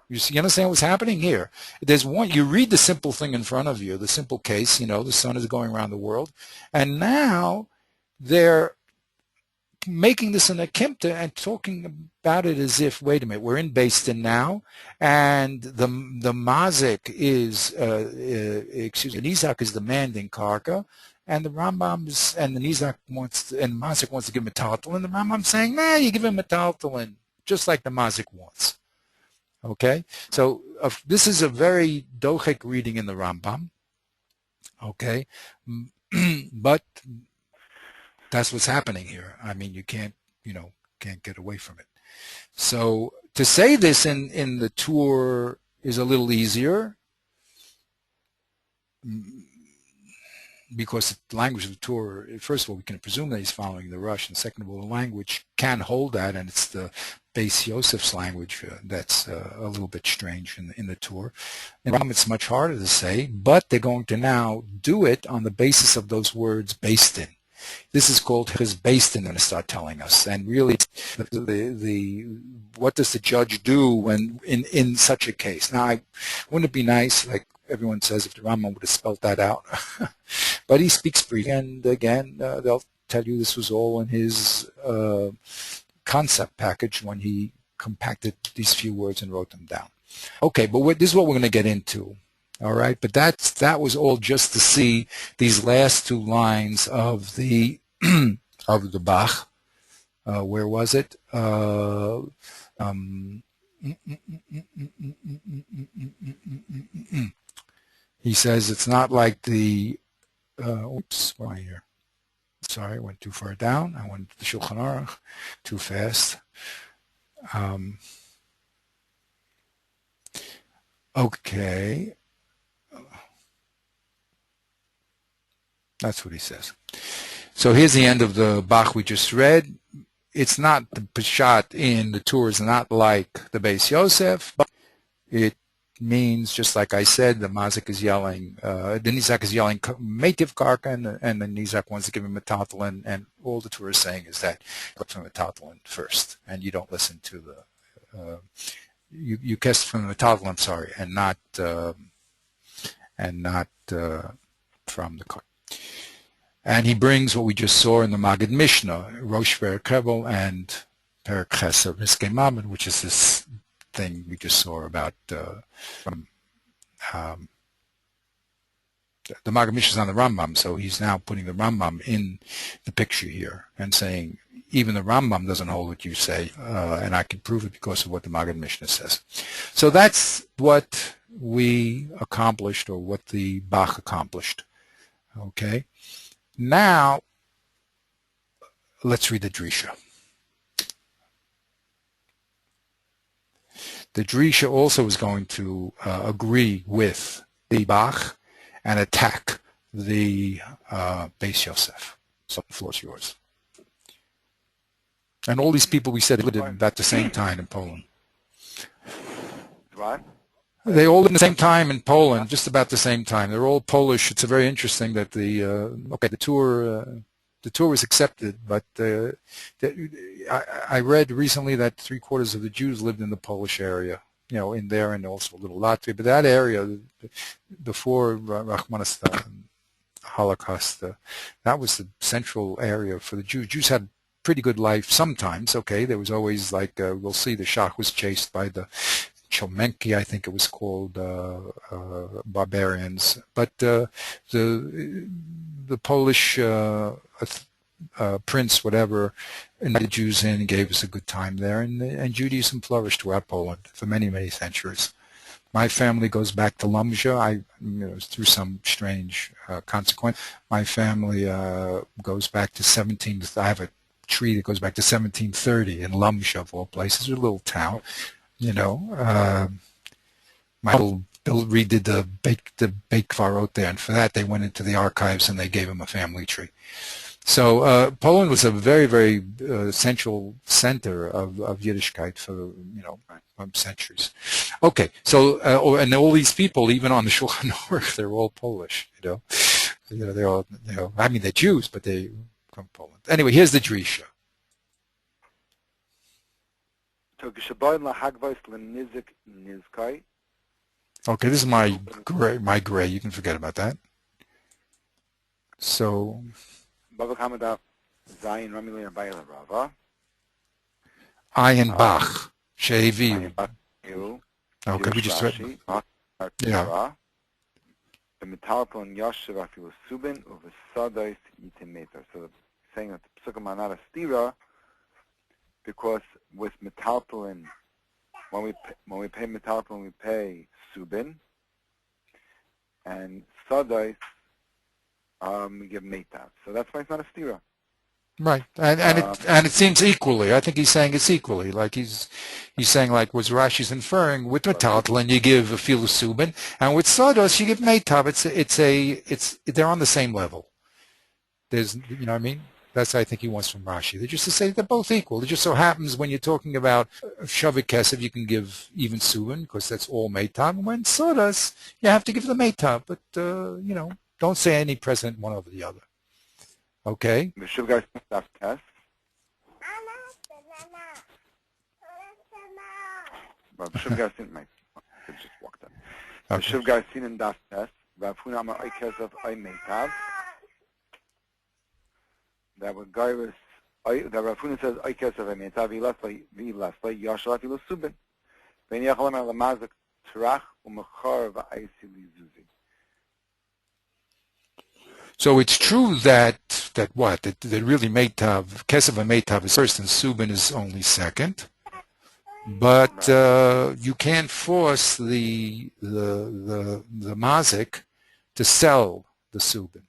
You understand what's happening here? There's one. You read the simple thing in front of you, the simple case. The sun is going around the world, and now they're making this an Akimta and talking about it as if, wait a minute, we're in Beis Din now, and the Mazik is, Nizak is demanding Karka, and the Rambam and the Nizak and Mazik wants to give him a Metaltalin, and the Rambam's saying, nah, you give him a Metaltalin, just like the Mazik wants. Okay? So this is a very dochek reading in the Rambam. Okay? But that's what's happening here. I mean, you can't get away from it. So to say this in the Torah is a little easier because the language of the Torah, first of all, we can presume that he's following the Rush, and second of all, the language can hold that, and it's the Beis Yosef's language that's a little bit strange in the Torah. In Rambam, it's much harder to say, but they're going to now do it on the basis of those words based in. This is called his based in, going to start telling us. And really, what does the judge do when in such a case? Now, wouldn't it be nice, like everyone says, if the Rambam would have spelled that out? But he speaks briefly, and again, they'll tell you this was all in his concept package when he compacted these few words and wrote them down. Okay, but this is what we're going to get into. All right, but that was all just to see these last two lines of the of the Bach. Where was it? He says it's not like the. Oops, where am I here? Sorry, I went too far down. I went to the Shulchan Aruch too fast. Okay. That's what he says. So here's the end of the Bach we just read. It's not the Peshat in the Torah is not like the Beis Yosef, but it means, just like I said, the Mazik is yelling, the Nizak is yelling Meitiv Karka, and the Nizak wants to give him a Metaltalin, and all the Torah is saying is that look from a Metaltalin first, and you don't listen to the, you kiss from the Metaltalin, I'm sorry, and not from the Karka. And he brings what we just saw in the Maggid Mishnah, Rosh Perek Kebel and Perek Chesed Miskei Mammon, which is this thing we just saw about from the Maggid Mishnah is on the Rambam, so he's now putting the Rambam in the picture here and saying even the Rambam doesn't hold what you say, and I can prove it because of what the Maggid Mishnah says. So that's what we accomplished, or what the Bach accomplished. Okay. Now, let's read the Drisha. The Drisha also is going to agree with the Bach and attack the Beis Yosef. So the floor is yours. And all these people we said lived at about the same time in Poland. What? They all lived at the same time in Poland, just about the same time. They're all Polish. It's very interesting that the tour was accepted, but I read recently that 3/4 of the Jews lived in the Polish area, in there, and also a little Latvia. But that area, before Rahmanistan, Holocaust, that was the central area for the Jews. Jews had pretty good life sometimes. Okay, there was always we'll see, the Shah was chased by the Chomenki, I think it was called, barbarians. But the Polish prince, whatever, invited Jews in and gave us a good time there, and Judaism flourished throughout Poland for many, many centuries. My family goes back to Lumja. Through some strange consequence, my family goes back to I have a tree that goes back to 1730 in Lumja, of all places, a little town. My uncle Bill redid the Beit Kvarot there, and for that they went into the archives and they gave him a family tree. So Poland was a very, very central center of Yiddishkeit for centuries. Okay, so and all these people, even on the Shulchan Aruch, they're all Polish. They're all I mean, they're Jews, but they from Poland. Anyway, here's the Drisha. Okay, this is my gray. You can forget about that. So. Ayin Bach, Shevi. Okay, we just read. Yeah. So saying that the psukim are not a stira, because with metaltalin, when we pay metaltalin, we pay subin, and sadais we give meitav. So that's why it's not a stira. Right, and it seems equally. I think he's saying it's equally. Like he's saying, like was Rashi's inferring, with metaltalin you give a filu subin, and with sados you give meitav. It's they're on the same level. There's, what I mean? That's what I think he wants from Rashi. They just to say they're both equal. It just so happens when you're talking about Shavik Kesef, you can give even subin because that's all meitav. And when sadas, you have to give the meitav. But don't say any precedent one over the other. Okay. V'shuv gar sin daf tes. Well, v'shuv gar sin, my kid just walked in. Okay. V'shuv gar sin and daf tes. Rav Huna amar oy kesef oy meitav. That would Gaius, that Rav Huna says oy kesef oy meitav. V'ilaflay yashal afilu subin. V'en yachal amar lamazik tzrach u'mechar v'aysi lizuzi. So it's true that what? That really Meitav, Kesef and Meitav is first and Subin is only second. But you can't force the mazik to sell the subin.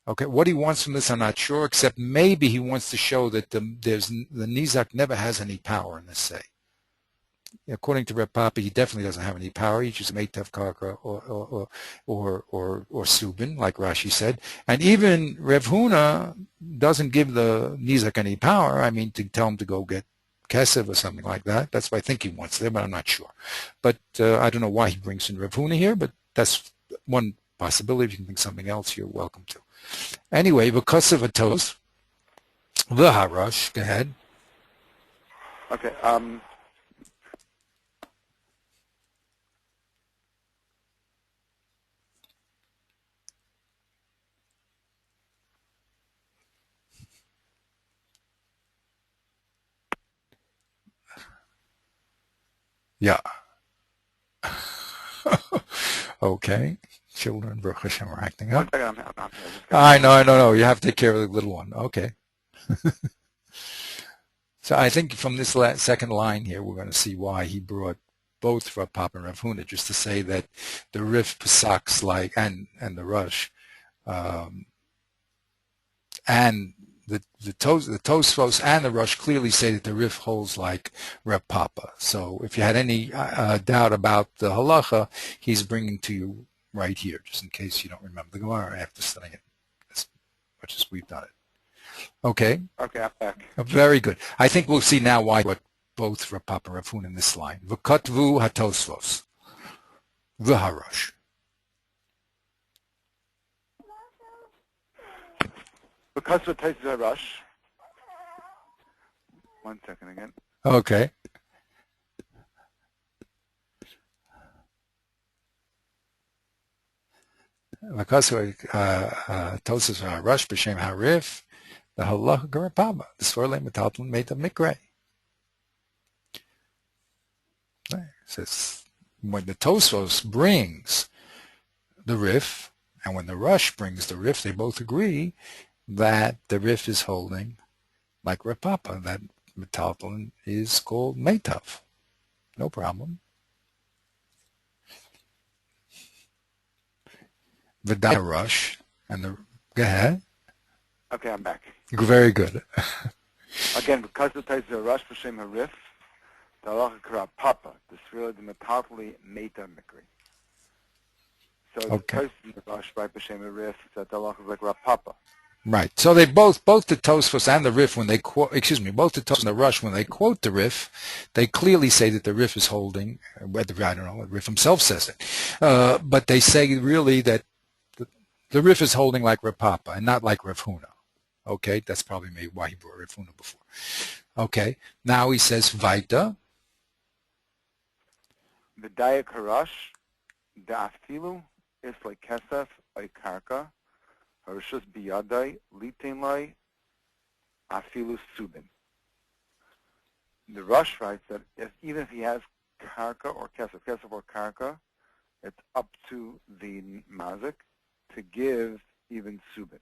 Okay, what he wants from this, I'm not sure, except maybe he wants to show that the nizak never has any power in this say. According to Reb Papa, he definitely doesn't have any power. He's just meitav karka or subin, like Rashi said. And even Rev Huna doesn't give the nizak any power. I mean, to tell him to go get Kesef or something like that. That's what I think he wants there, but I'm not sure. But I don't know why he brings in Rav Huna here, but that's one possibility. If you can think something else, you're welcome to. Anyway, because of a toes, the harash, go ahead. Okay, Yeah. Okay. Children, Baruch Hashem, are acting up. 1 second, I'm here. I know. You have to take care of the little one. Okay. So I think from this second line here, we're going to see why he brought both Rav Papa and Rav Huna, just to say that the Rif Pesachs like and the Rush, and the Tosfos and the Rush clearly say that the Rif holds like Rav Papa. So if you had any doubt about the halacha, he's bringing to you right here, just in case you don't remember the Gemara after studying it as much as we've done it. Okay. Okay, I'm back. Very good. I think we'll see now why both Rav Papa and Rav Huna in this line. V'katvu hatosfos v'harash. Because of Taisus HaRush. 1 second again. Okay. Because of Tosus HaRush b'shem Harif, the halacha garapaba, the swarle metalton made of mikre. It says when the Tosos brings the Rif, and when the Rush brings the Rif, they both agree that the Rif is holding like Rapapa, that metalton is called Meitav. No problem. The Rush and the go ahead. Okay, I'm back. Very good. Again, because of Taisus HaRush b'shem Harif, the halacha kara papa, the sfira the metaltally meta mikri. So the Taisus HaRush by b'shem Harif, that the halacha is like Rav Papa. Right. So they both the Tosfos and the Rif, when they quote, both the Tosfos and the Rush, when they quote the Rif, they clearly say that the Rif is holding, whether, I don't know, Rif himself says it, but they say really that the Rif is holding like Rav Papa and not like Rav Huna. Okay, that's probably maybe why he brought Rav Huna before. Okay, now he says Vaita. The Dayak Harash, the Afilu, is like Kesef, like Karka, Harashus Biyadai, Litenlai, Afilu Subin. The Rush writes that even if he has Karka or Kesef or Karka, it's up to the Mazik to give even Subin.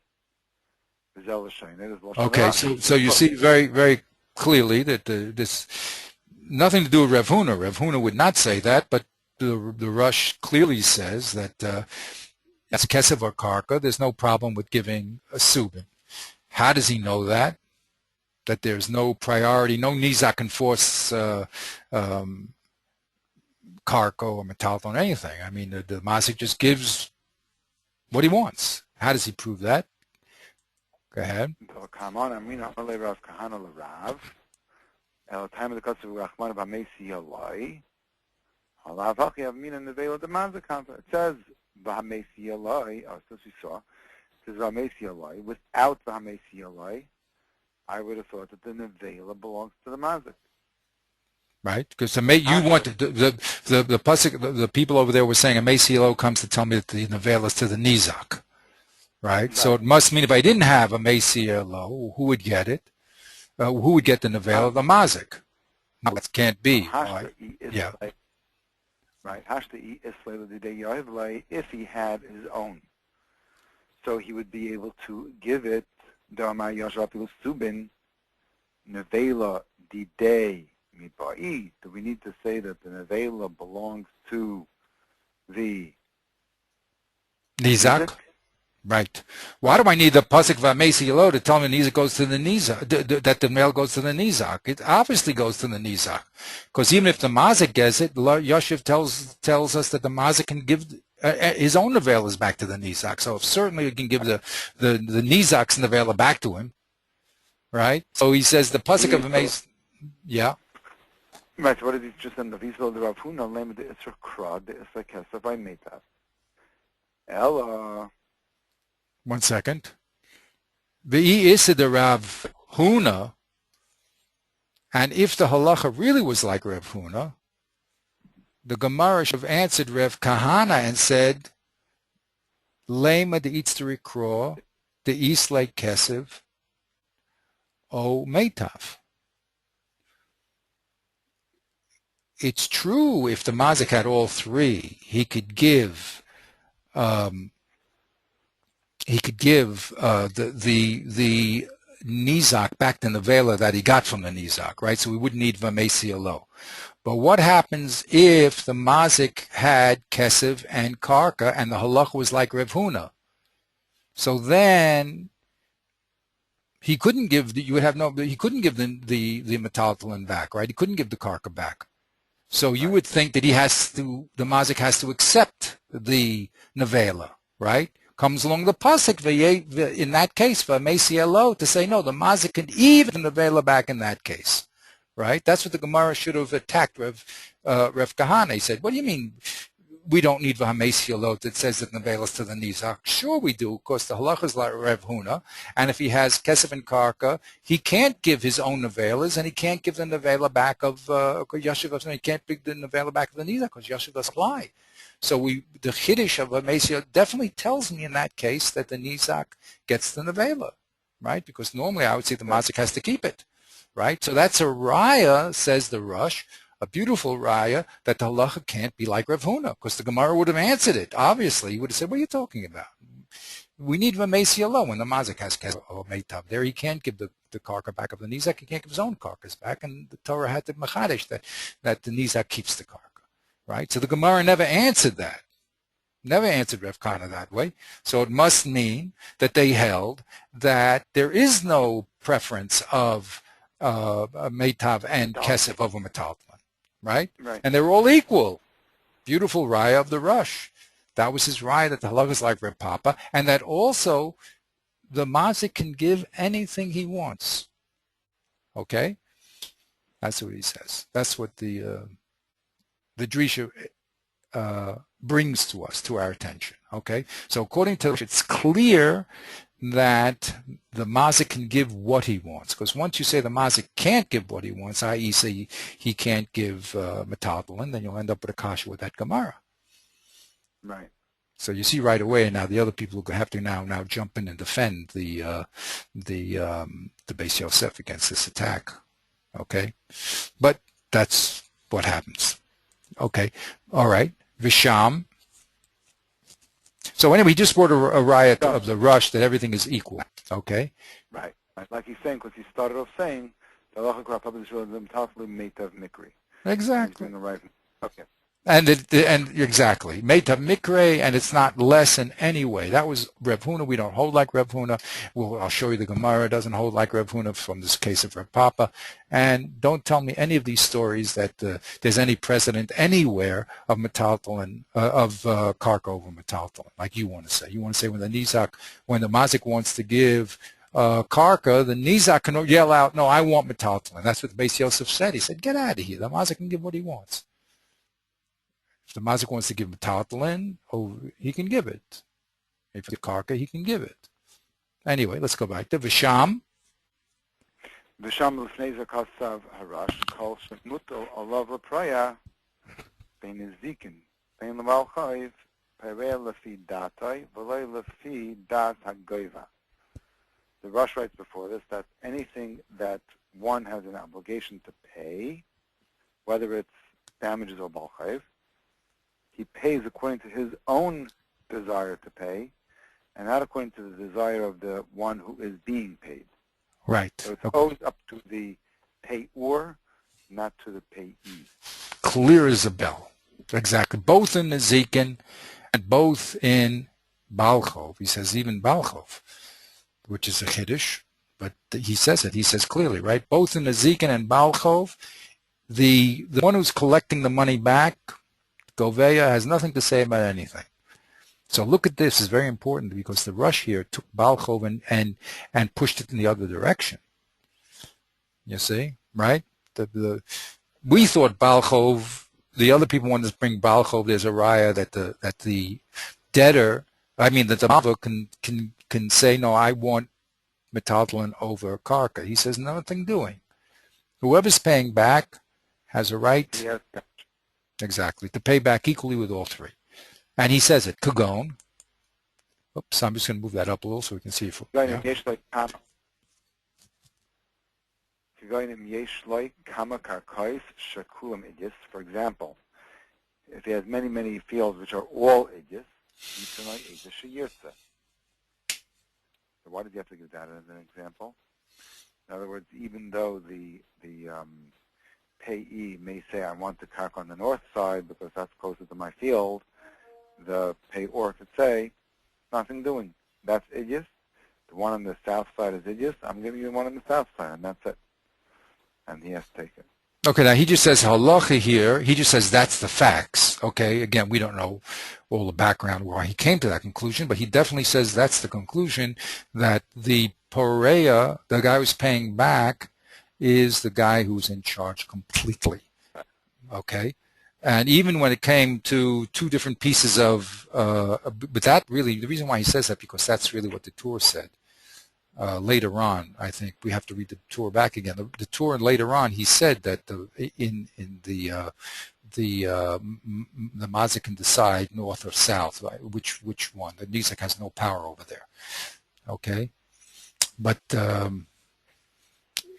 Okay, so you see very, very clearly that this nothing to do with Rav Huna. Rav Huna would not say that, but the Rush clearly says that that's Kesef or Karka. There's no problem with giving a Subin. How does he know that? That there's no priority, no Nizak can force Karka or Metalton or anything. I mean, the Masik just gives what he wants. How does he prove that? Go ahead. It says, as we saw, says V'hamesi Alai, without V'hamesi Alai, I would have thought that the nevela belongs to the mazik. Right? Because you want the pasuk, the people over there were saying a Mesilo comes to tell me that the nevela is to the nizak. Right? So it must mean if I didn't have a Mesilo, who would get it? Who would get the nevela? The mazik. No, that can't be. Right? Yeah. Right. Hashta'i Isla L'didei Yohevlai, if he had his own. So he would be able to give it, Dama Yashapilus Subin, Nevela Didei Mibai. Do we need to say that the Nevela belongs to the Nizak? Right. Why do I need the pasuk v'amesi yelo to tell me Nizak goes to the Nizak, that the male goes to the Nizak? It obviously goes to the Nizak. Because even if the Mazik gets it, Yoshev tells us that the Mazik can give his own Nevelas back to the Nizak. So certainly he can give the Nizak's Nevela back to him. Right? So he says the pasuk of v'amesi, yeah. Right, so what did he just say? The Vizol de Rav Huna, Lema de Isra Kra, de Isra Kesef, I made that. Ella. 1 second. V'i Issa Rav Huna, and if the halacha really was like Rav Huna, the Gemara should have answered Rav Kahana and said, Lema de Itzteri Kra, de Islay Kesev, O Meitav. It's true if the Mazik had all three, he could give the Nizak back to the Nevela that he got from the Nizak, right? So we wouldn't need V'amesi Alo. But what happens if the Mazik had Kesev and Karka and the Halach was like Rav Huna? So then he couldn't give he couldn't give the metaltalin back, right? He couldn't give the Karka back. So you would think that the Mazik has to accept the Nevela, right? Comes along the pasuk in that case for Mesielo to say no, the Mazik can even Nevela back in that case, right? That's what the Gemara should have attacked Rev Kahana. He said, "What do you mean we don't need V'hamesielo that says that Nevela is to the Nizak?" Sure we do, of course. The halacha is like Rev Huna, and if he has Kesef and Karka, he can't give his own Nevelas, and he can't give the Nevela back of Yashiv. He can't give the Nevela back of the Nizak because Yashiv doesn't apply. So the Chiddush of V'hamesielo definitely tells me in that case that the Nizak gets the Nevela, right? Because normally I would say the Mazik has to keep it, right? So that's a raya, says the Rush, a beautiful raya that the halacha can't be like Rav Huna, because the Gemara would have answered it. Obviously, he would have said, "What are you talking about? We need V'hamesielo when the Mazik has Kesef or Meitav. There he can't give the Karka back of the Nizak. He can't give his own Karkas back, and the Torah had to Machadesh that the Nizak keeps the Karka." Right? So the Gemara never answered that. Never answered Rav Kana that way. So it must mean that they held that there is no preference of Meitav and Kesef over Metaltalin. Right? And they're all equal. Beautiful raya of the Rush. That was his raya that the halakha is like Reb Papa, and that also the Mazik can give anything he wants. Okay? That's what he says. That's what the Drisha brings to us, to our attention. Okay, so according to it's clear that the Mazik can give what he wants, because once you say the Mazik can't give what he wants, i.e., say he can't give metaltalin, then you'll end up with a kasha with that Gemara. Right. So you see right away, and now the other people have to now jump in and defend the Beis Yosef against this attack. Okay, but that's what happens. Okay, all right, Visham. So anyway, he just brought a riot of the Rush that everything is equal. Okay. Right. Like he's saying, because he started off saying, the halacha krapab is really metaltalin meitav mikri. Exactly. Okay. And exactly, Meitav Mikre, and it's not less in any way. That was Reb Huna. We don't hold like Reb Huna. I'll show you the Gemara doesn't hold like Reb Huna from this case of Reb Papa. And don't tell me any of these stories that there's any precedent anywhere of metaltalin, of Karka over metaltalin, like you want to say. You want to say when the Mazik wants to give Karka, the Nizak can yell out, "No, I want metaltalin." That's what the Beis Yosef said. He said, "Get out of here. The Mazik can give what he wants." If the Mazik wants to give metaltalin, he can give it. If it's Karka, he can give it. Anyway, let's go back to Visham. V'sham l'fnei zakasav harash kol shemuto alav l'praya bein nizikin bein l'mal chayiv perei lefi datai v'loi lefi dat hagoyva. The Rosh writes before this that anything that one has an obligation to pay, whether it's damages or bal chayiv, he pays according to his own desire to pay, and not according to the desire of the one who is being paid. Right. So it's owed up to the payor, not to the payee. Clear as a bell. Exactly. Both in Nezikin and both in Balchov. He says even Balchov, which is a Chiddush, but he says it. He says clearly, right? Both in Nezikin and Balchov, the one who's collecting the money back, Goveya, has nothing to say about anything. So look at this. It's very important because the Rush here took Balchov and pushed it in the other direction. You see, right? We thought Balchov, the other people wanted to bring Balchov. There's a raya that the debtor, that the Malva can say, no, I want metaltalin over karka. He says nothing doing. Whoever's paying back has a right, exactly, to pay back equally with all three. And he says it, kagon. Oops, I'm just going to move that up a little so we can see. For example, if he has many, many fields which are all idis, so why did you have to give that as an example? In other words, even though the payee may say, I want the karka on the north side because that's closer to my field, the payor could say, nothing doing. That's idis. The one on the south side is idis. I'm giving you the one on the south side, and that's it. And he has to take it. Okay, now he just says halacha here. He just says that's the facts. Okay, again, we don't know all the background why he came to that conclusion, but he definitely says that's the conclusion, that the poreya, the guy who's paying back, is the guy who's in charge completely. Okay? And even when it came to two different pieces of, but that really, the reason why he says that, because that's really what the Torah said. Later on, I think we have to read the Torah back again. The Torah later on, he said that the mazik can decide north or south, right? Which one. The nizak has no power over there. Okay, but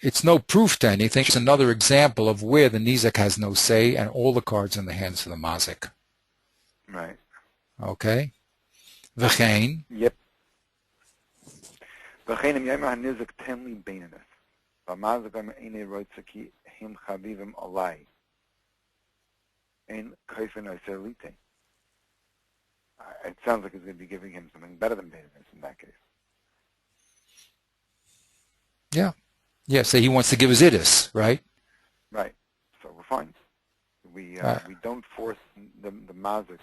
it's no proof to anything. It's another example of where the nizak has no say and all the cards in the hands of the mazik. Right. Okay. V'chein. Yep. V'chein im yomer hanizak tenli beinanus. V'mazik omer einei roitza ki him chavivim alai. Ein kaifen oiser lite. It sounds like it's going to be giving him something better than beinanus in that case. Yeah. Yeah, so he wants to give his idis, right? Right. So we're fine. We don't force the mazik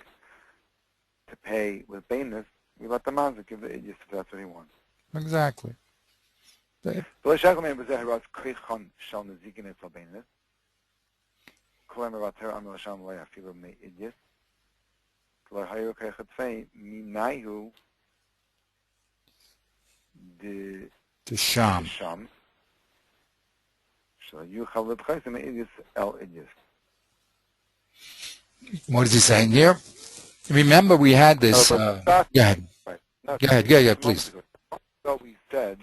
to pay with beinus. We let the mazik give the idis if that's what he wants. Exactly. To Sham. What is he saying here? Remember, we had this. Go ahead. Right. Go ahead. Yeah, please. So we said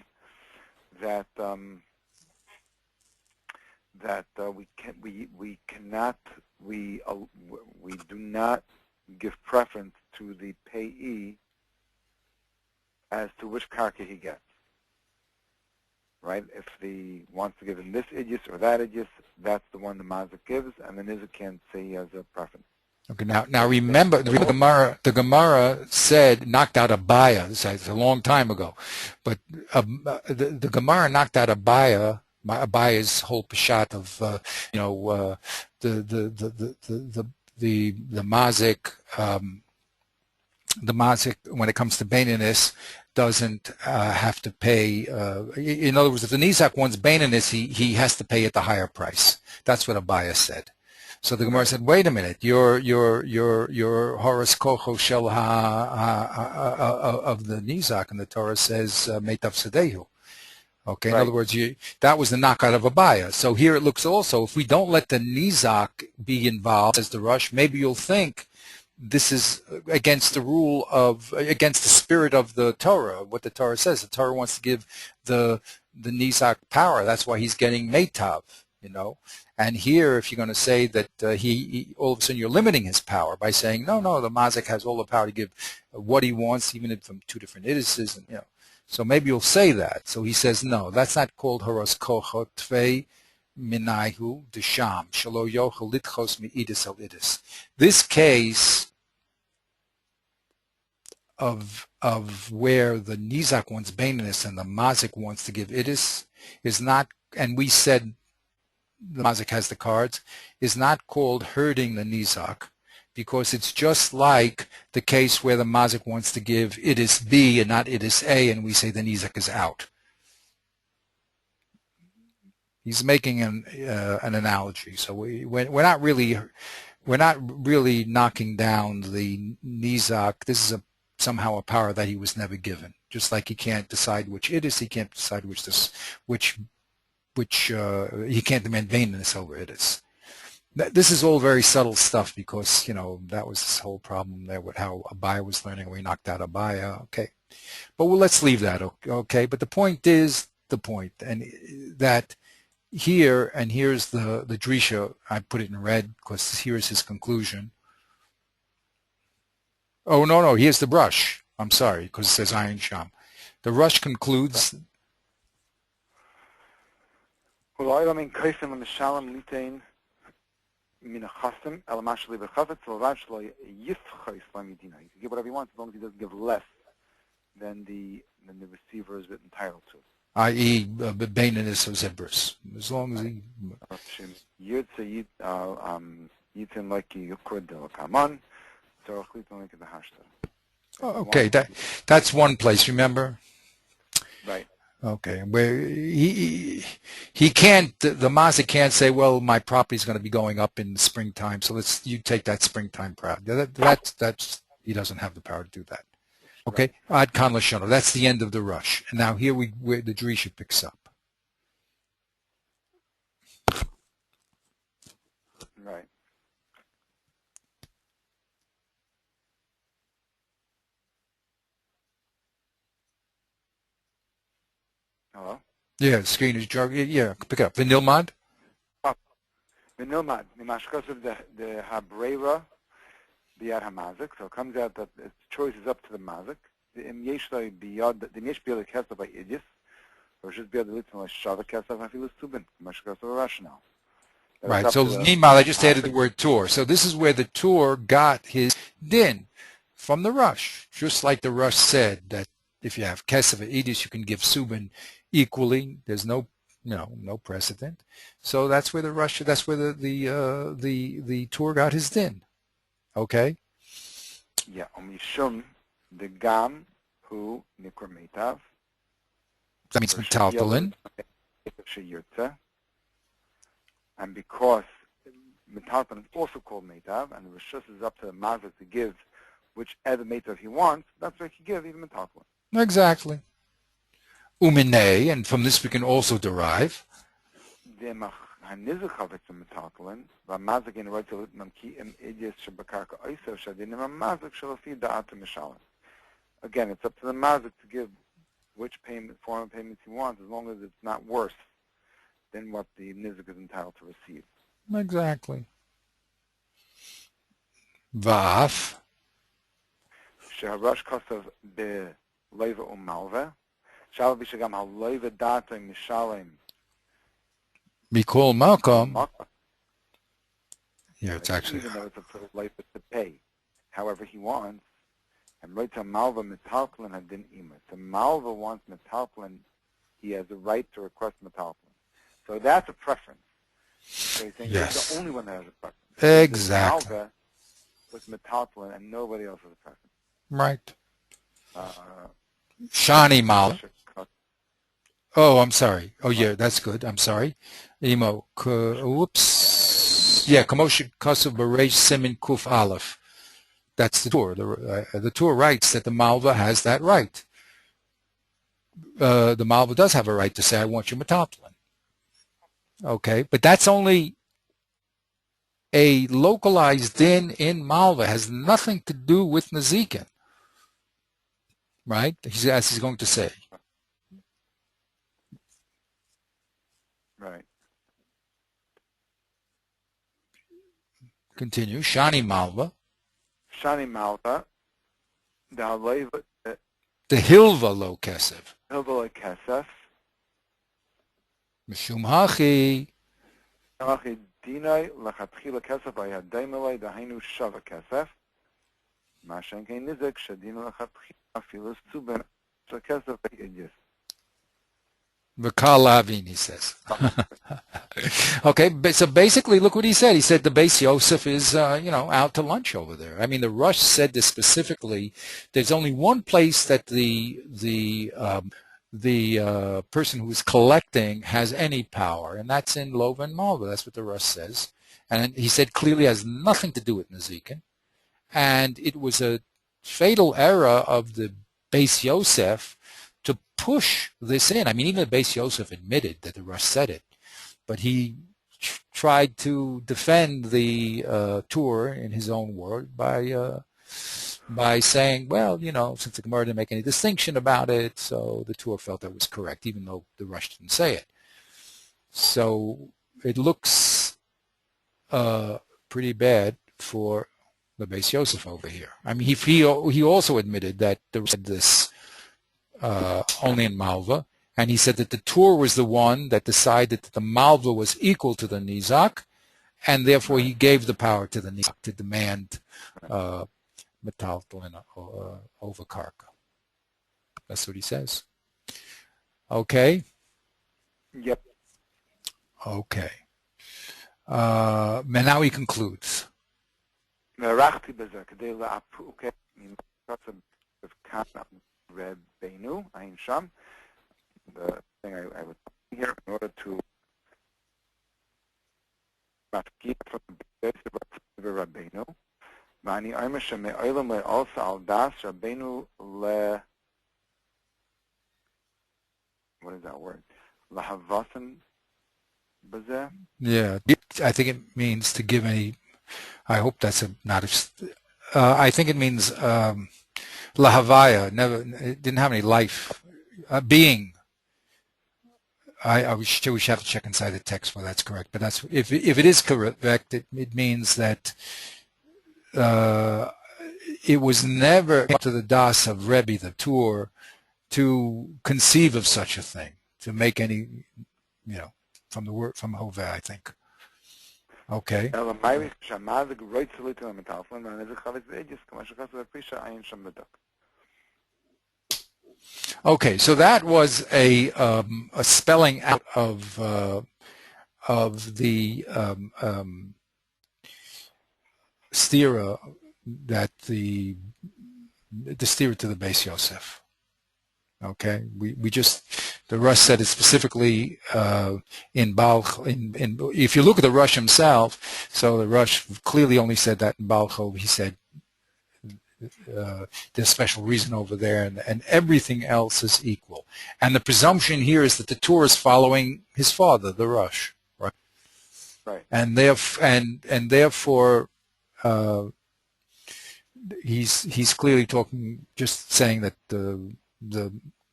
that we do not give preference to the payee as to which karka he gets. Right? If he wants to give him this idis or that idis, that's the one the mazik gives, and the nizak can't say he has a preference. Okay. Now remember the Gemara said knocked out Abaya. This is a long time ago, but the Gemara knocked out Abaya's whole peshat of the mazik when it comes to beinanus doesn't have to pay. In other words, if the nizak wants beinanus, he has to pay at the higher price. That's what Abaya said. So the Gemara said, wait a minute, your Horace Kocho Shel of the Nizak, and the Torah says Meitav Sedehu. Okay, in other words, that was the knockout of Abaya. So here it looks also, if we don't let the Nizak be involved as the Rush, maybe you'll think this is against against the spirit of the Torah, what the Torah says. The Torah wants to give the Nizak power. That's why he's getting Meitav, And here, if you're going to say that he all of a sudden you're limiting his power by saying, no, the Mazik has all the power to give what he wants, even if from two different idices, and So maybe you'll say that. So he says, no, that's not called Haros Kochot Tvei Minaihu Desham Shalo Yochel Litchos Mi'idis al Idis. This case of where the Nizak wants Baininus and the Mazik wants to give Idis is not, and we said the Mazik has the cards, is not called hurting the Nizak, because it's just like the case where the Mazik wants to give Idis B and not Idis A, and we say the Nizak is out. He's making an analogy. So we're not really knocking down the Nizak. This is somehow a power that he was never given. Just like he can't decide which Idis, he can't decide which he can't demand vainness over Idis. This is all very subtle stuff because, that was this whole problem there with how Abaya was learning. We knocked out Abaya. Okay. But let's leave that. Okay. But the point is the point. And that here, and here's the Drisha, I put it in red because here's his conclusion. Oh, no, here's the Rush. I'm sorry, because it says Ayin Sham. The Rush concludes. He can give whatever he wants as long as he doesn't give less than the receiver is entitled to. I.e., Baininus or Zebras. As long as he... Okay, that's one place, remember? Right. Okay, where he can't, the Mazik can't say, well, my property is going to be going up in the springtime, so you take that springtime property. That's he doesn't have the power to do that. Okay, Ad Kan Lashono. That's the end of the Rush. And now here where the Drisha picks up. Right. Hello? Yeah, the screen is jarred. Yeah, pick it up. Vinilmad? Vinilmad. Nimashkos the Habrera biyad hamazik. So it comes out that its choice is up to the mazik. The imyeshloi biyad, the imyesh biyad kesef by idis, or just biyad the litzim shava kesef hafilus tubin. Mashkos of a rationale. Right. So Nimad, I just added the word Tur. So this is where the Tur got his din from the Rush. Just like the Rush said that if you have kesef and idis, you can give subin equally. There's no precedent. So that's where the Tur got his din. Okay. Yeah. Omishum the gam who nikra meitav. That means metaltalin. And because metaltalin is also called meitav, and the rishus is up to the mazik to give whichever meitav he wants, that's why he gives even metaltalin. Exactly. Umine, and from this we can also derive. Again, it's up to the mazik to give which form of payments he wants, as long as it's not worse than what the nizik is entitled to receive. Exactly. Vaf. Sheharash kosav be leiva umalve. Shal b'shagam hal leiva data mishalem. Mikol Malcolm. Yeah, it's actually. Even though it's up to the leiva to pay, however he wants. And right to malva metalplin hadin ima. So malva wants metalplin, he has a right to request metalplin. So that's a preference. So he's saying he's the only one that has a preference. Exactly. Malva with metalplin and nobody else has a preference. Right. Shani Malva. Oh, I'm sorry. Oh, yeah, that's good. I'm sorry. Emo. Whoops. yeah, Kamosha Kosov Bereish Simin Kuf Aleph. That's the Tur. The Tur writes that the Malva has that right. The Malva does have a right to say, I want you metaltalin. Okay, but that's only a localized din in Malva. It has nothing to do with Nazikin. Right? As he's going to say. Right. Continue. Shani Malva. Shani Malva. The Hilva lo Kesef. Hilva lo Kesef. Mishum Hachi. Hachi Dinai Lachatchila Kesef Ayademelei Dahainu Shava Kesef. Mashenke Nizek Shadina Lachatchila Filas Zuben Kesef Idyas. V'kalavin, he says. Okay, so basically, look what he said. He said the Beis Yosef is, out to lunch over there. I mean, the Rush said this specifically. There's only one place that the person who is collecting has any power, and that's in Lova and Malva. That's what the Rush says. And he said clearly has nothing to do with Nazikin. And it was a fatal error of the Beis Yosef to push this in. I mean, even the Beis Yosef admitted that the Rush said it, but he tried to defend the Tur in his own word by saying, well, since the Gemara didn't make any distinction about it, so the Tur felt that was correct, even though the Rush didn't say it. So it looks pretty bad for the Beis Yosef over here. I mean, he also admitted that there was this only in Malva, and he said that the Tur was the one that decided that the Malva was equal to the Nizak, and therefore he gave the power to the Nizak to demand metaltalin over karka. That's what he says. Okay? Yep. Okay. And now he concludes. Rabbeinu, Ayin Sham. The thing I would put here in order to mafkir from the base of Rabbeinu. Mani Omer Sheme'olam le'olsa al das Rabbeinu le. What is that word? Lahavasan bazeh. Yeah, I think it means to give any. I hope that's not. I think it means. Lahavaya, it didn't have any life, being. We should have to check inside the text whether that's correct. But that's if it is correct, it means that it was never up to the das of Rebbe, the Tur, to conceive of such a thing, to make any, from the word from Hoveh, I think. Okay. Okay, so that was a spelling out of the stira that the stira to the Beis Yosef. Okay, we just the Rush said it specifically in Balch. If you look at the Rush himself, so the Rush clearly only said that in Balchov. He said there's special reason over there, and everything else is equal. And the presumption here is that the Tur is following his father, the Rush, right? Right. And therefore, he's clearly talking, just saying that the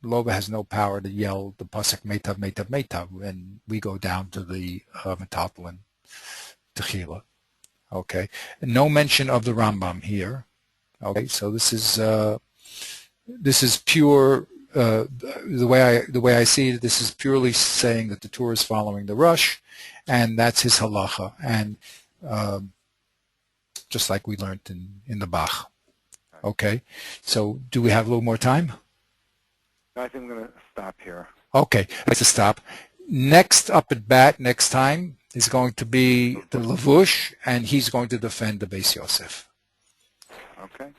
Lova has no power to yell the pasuk Meitav, Meitav, Meitav, and we go down to the metaltalin techila. Okay, and no mention of the Rambam here. Okay, so this is pure. The way I see it, this is purely saying that the Tur is following the Rush, and that's his halacha, and just like we learned in the Bach. Okay, so do we have a little more time? I think I'm going to stop here. Okay, let's stop. Next up at bat next time is going to be the Lavush, and he's going to defend the Beis Yosef. Okay.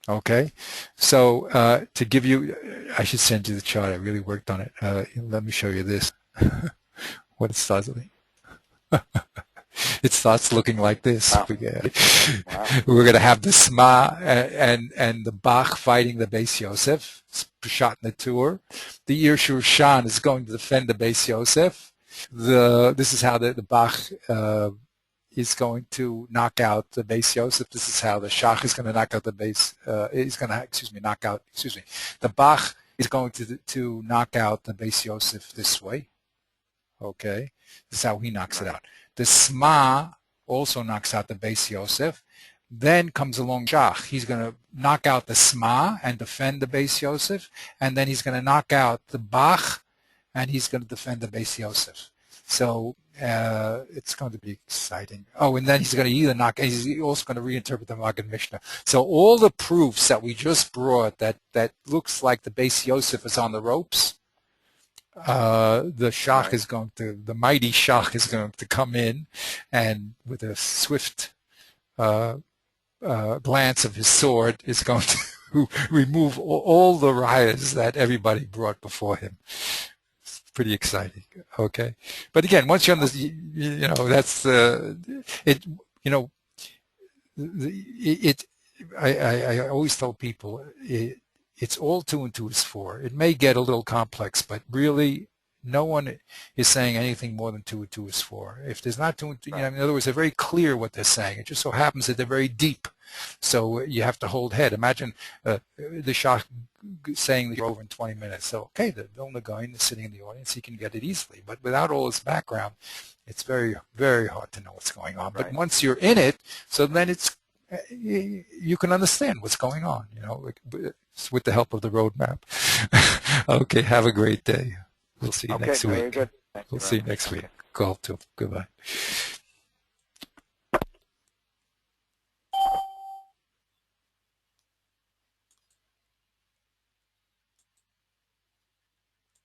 Okay, so to give you, I should send you the chart. I really worked on it. Let me show you this. What it starts with. It starts looking like this. Wow. Wow. We're going to have the Sma and the Bach fighting the Beis Yosef, Pshat Netur. The Ir Shushan is going to defend the Beis Yosef. This is how the Bach is going to knock out the Beis Yosef. This is how the Shach is going to knock out the Beis. He's going to, knock out. The Bach is going to knock out the Beis Yosef this way. Okay, this is how he knocks it out. The Sma also knocks out the Beis Yosef. Then comes along Shach. He's going to knock out the Sma and defend the Beis Yosef, and then he's going to knock out the Bach, and he's going to defend the Beis Yosef. So it's going to be exciting. Oh, and then he's going to he's also going to reinterpret the Maggid Mishnah. So all the proofs that we just brought that looks like the Beis Yosef is on the ropes, the Shach is going to, the mighty Shach is going to come in, and with a swift glance of his sword is going to remove all the rayas that everybody brought before him. It's pretty exciting. Okay, but again, once you're on this, that's it. I always tell people it's all 2 and 2 is 4. It may get a little complex, but really no one is saying anything more than 2 and 2 is 4. If there's not 2 and 2, in other words, they're very clear what they're saying. It just so happens that they're very deep. So you have to hold head. Imagine the Shach saying that you're over in 20 minutes. So, okay, the Vilna Gaon is sitting in the audience. He can get it easily. But without all his background, it's very, very hard to know what's going on. But once you're in it, so then you can understand what's going on, with the help of the roadmap. Okay, have a great day. We'll see you next week. Very good. We'll see you next week. Call too. Goodbye.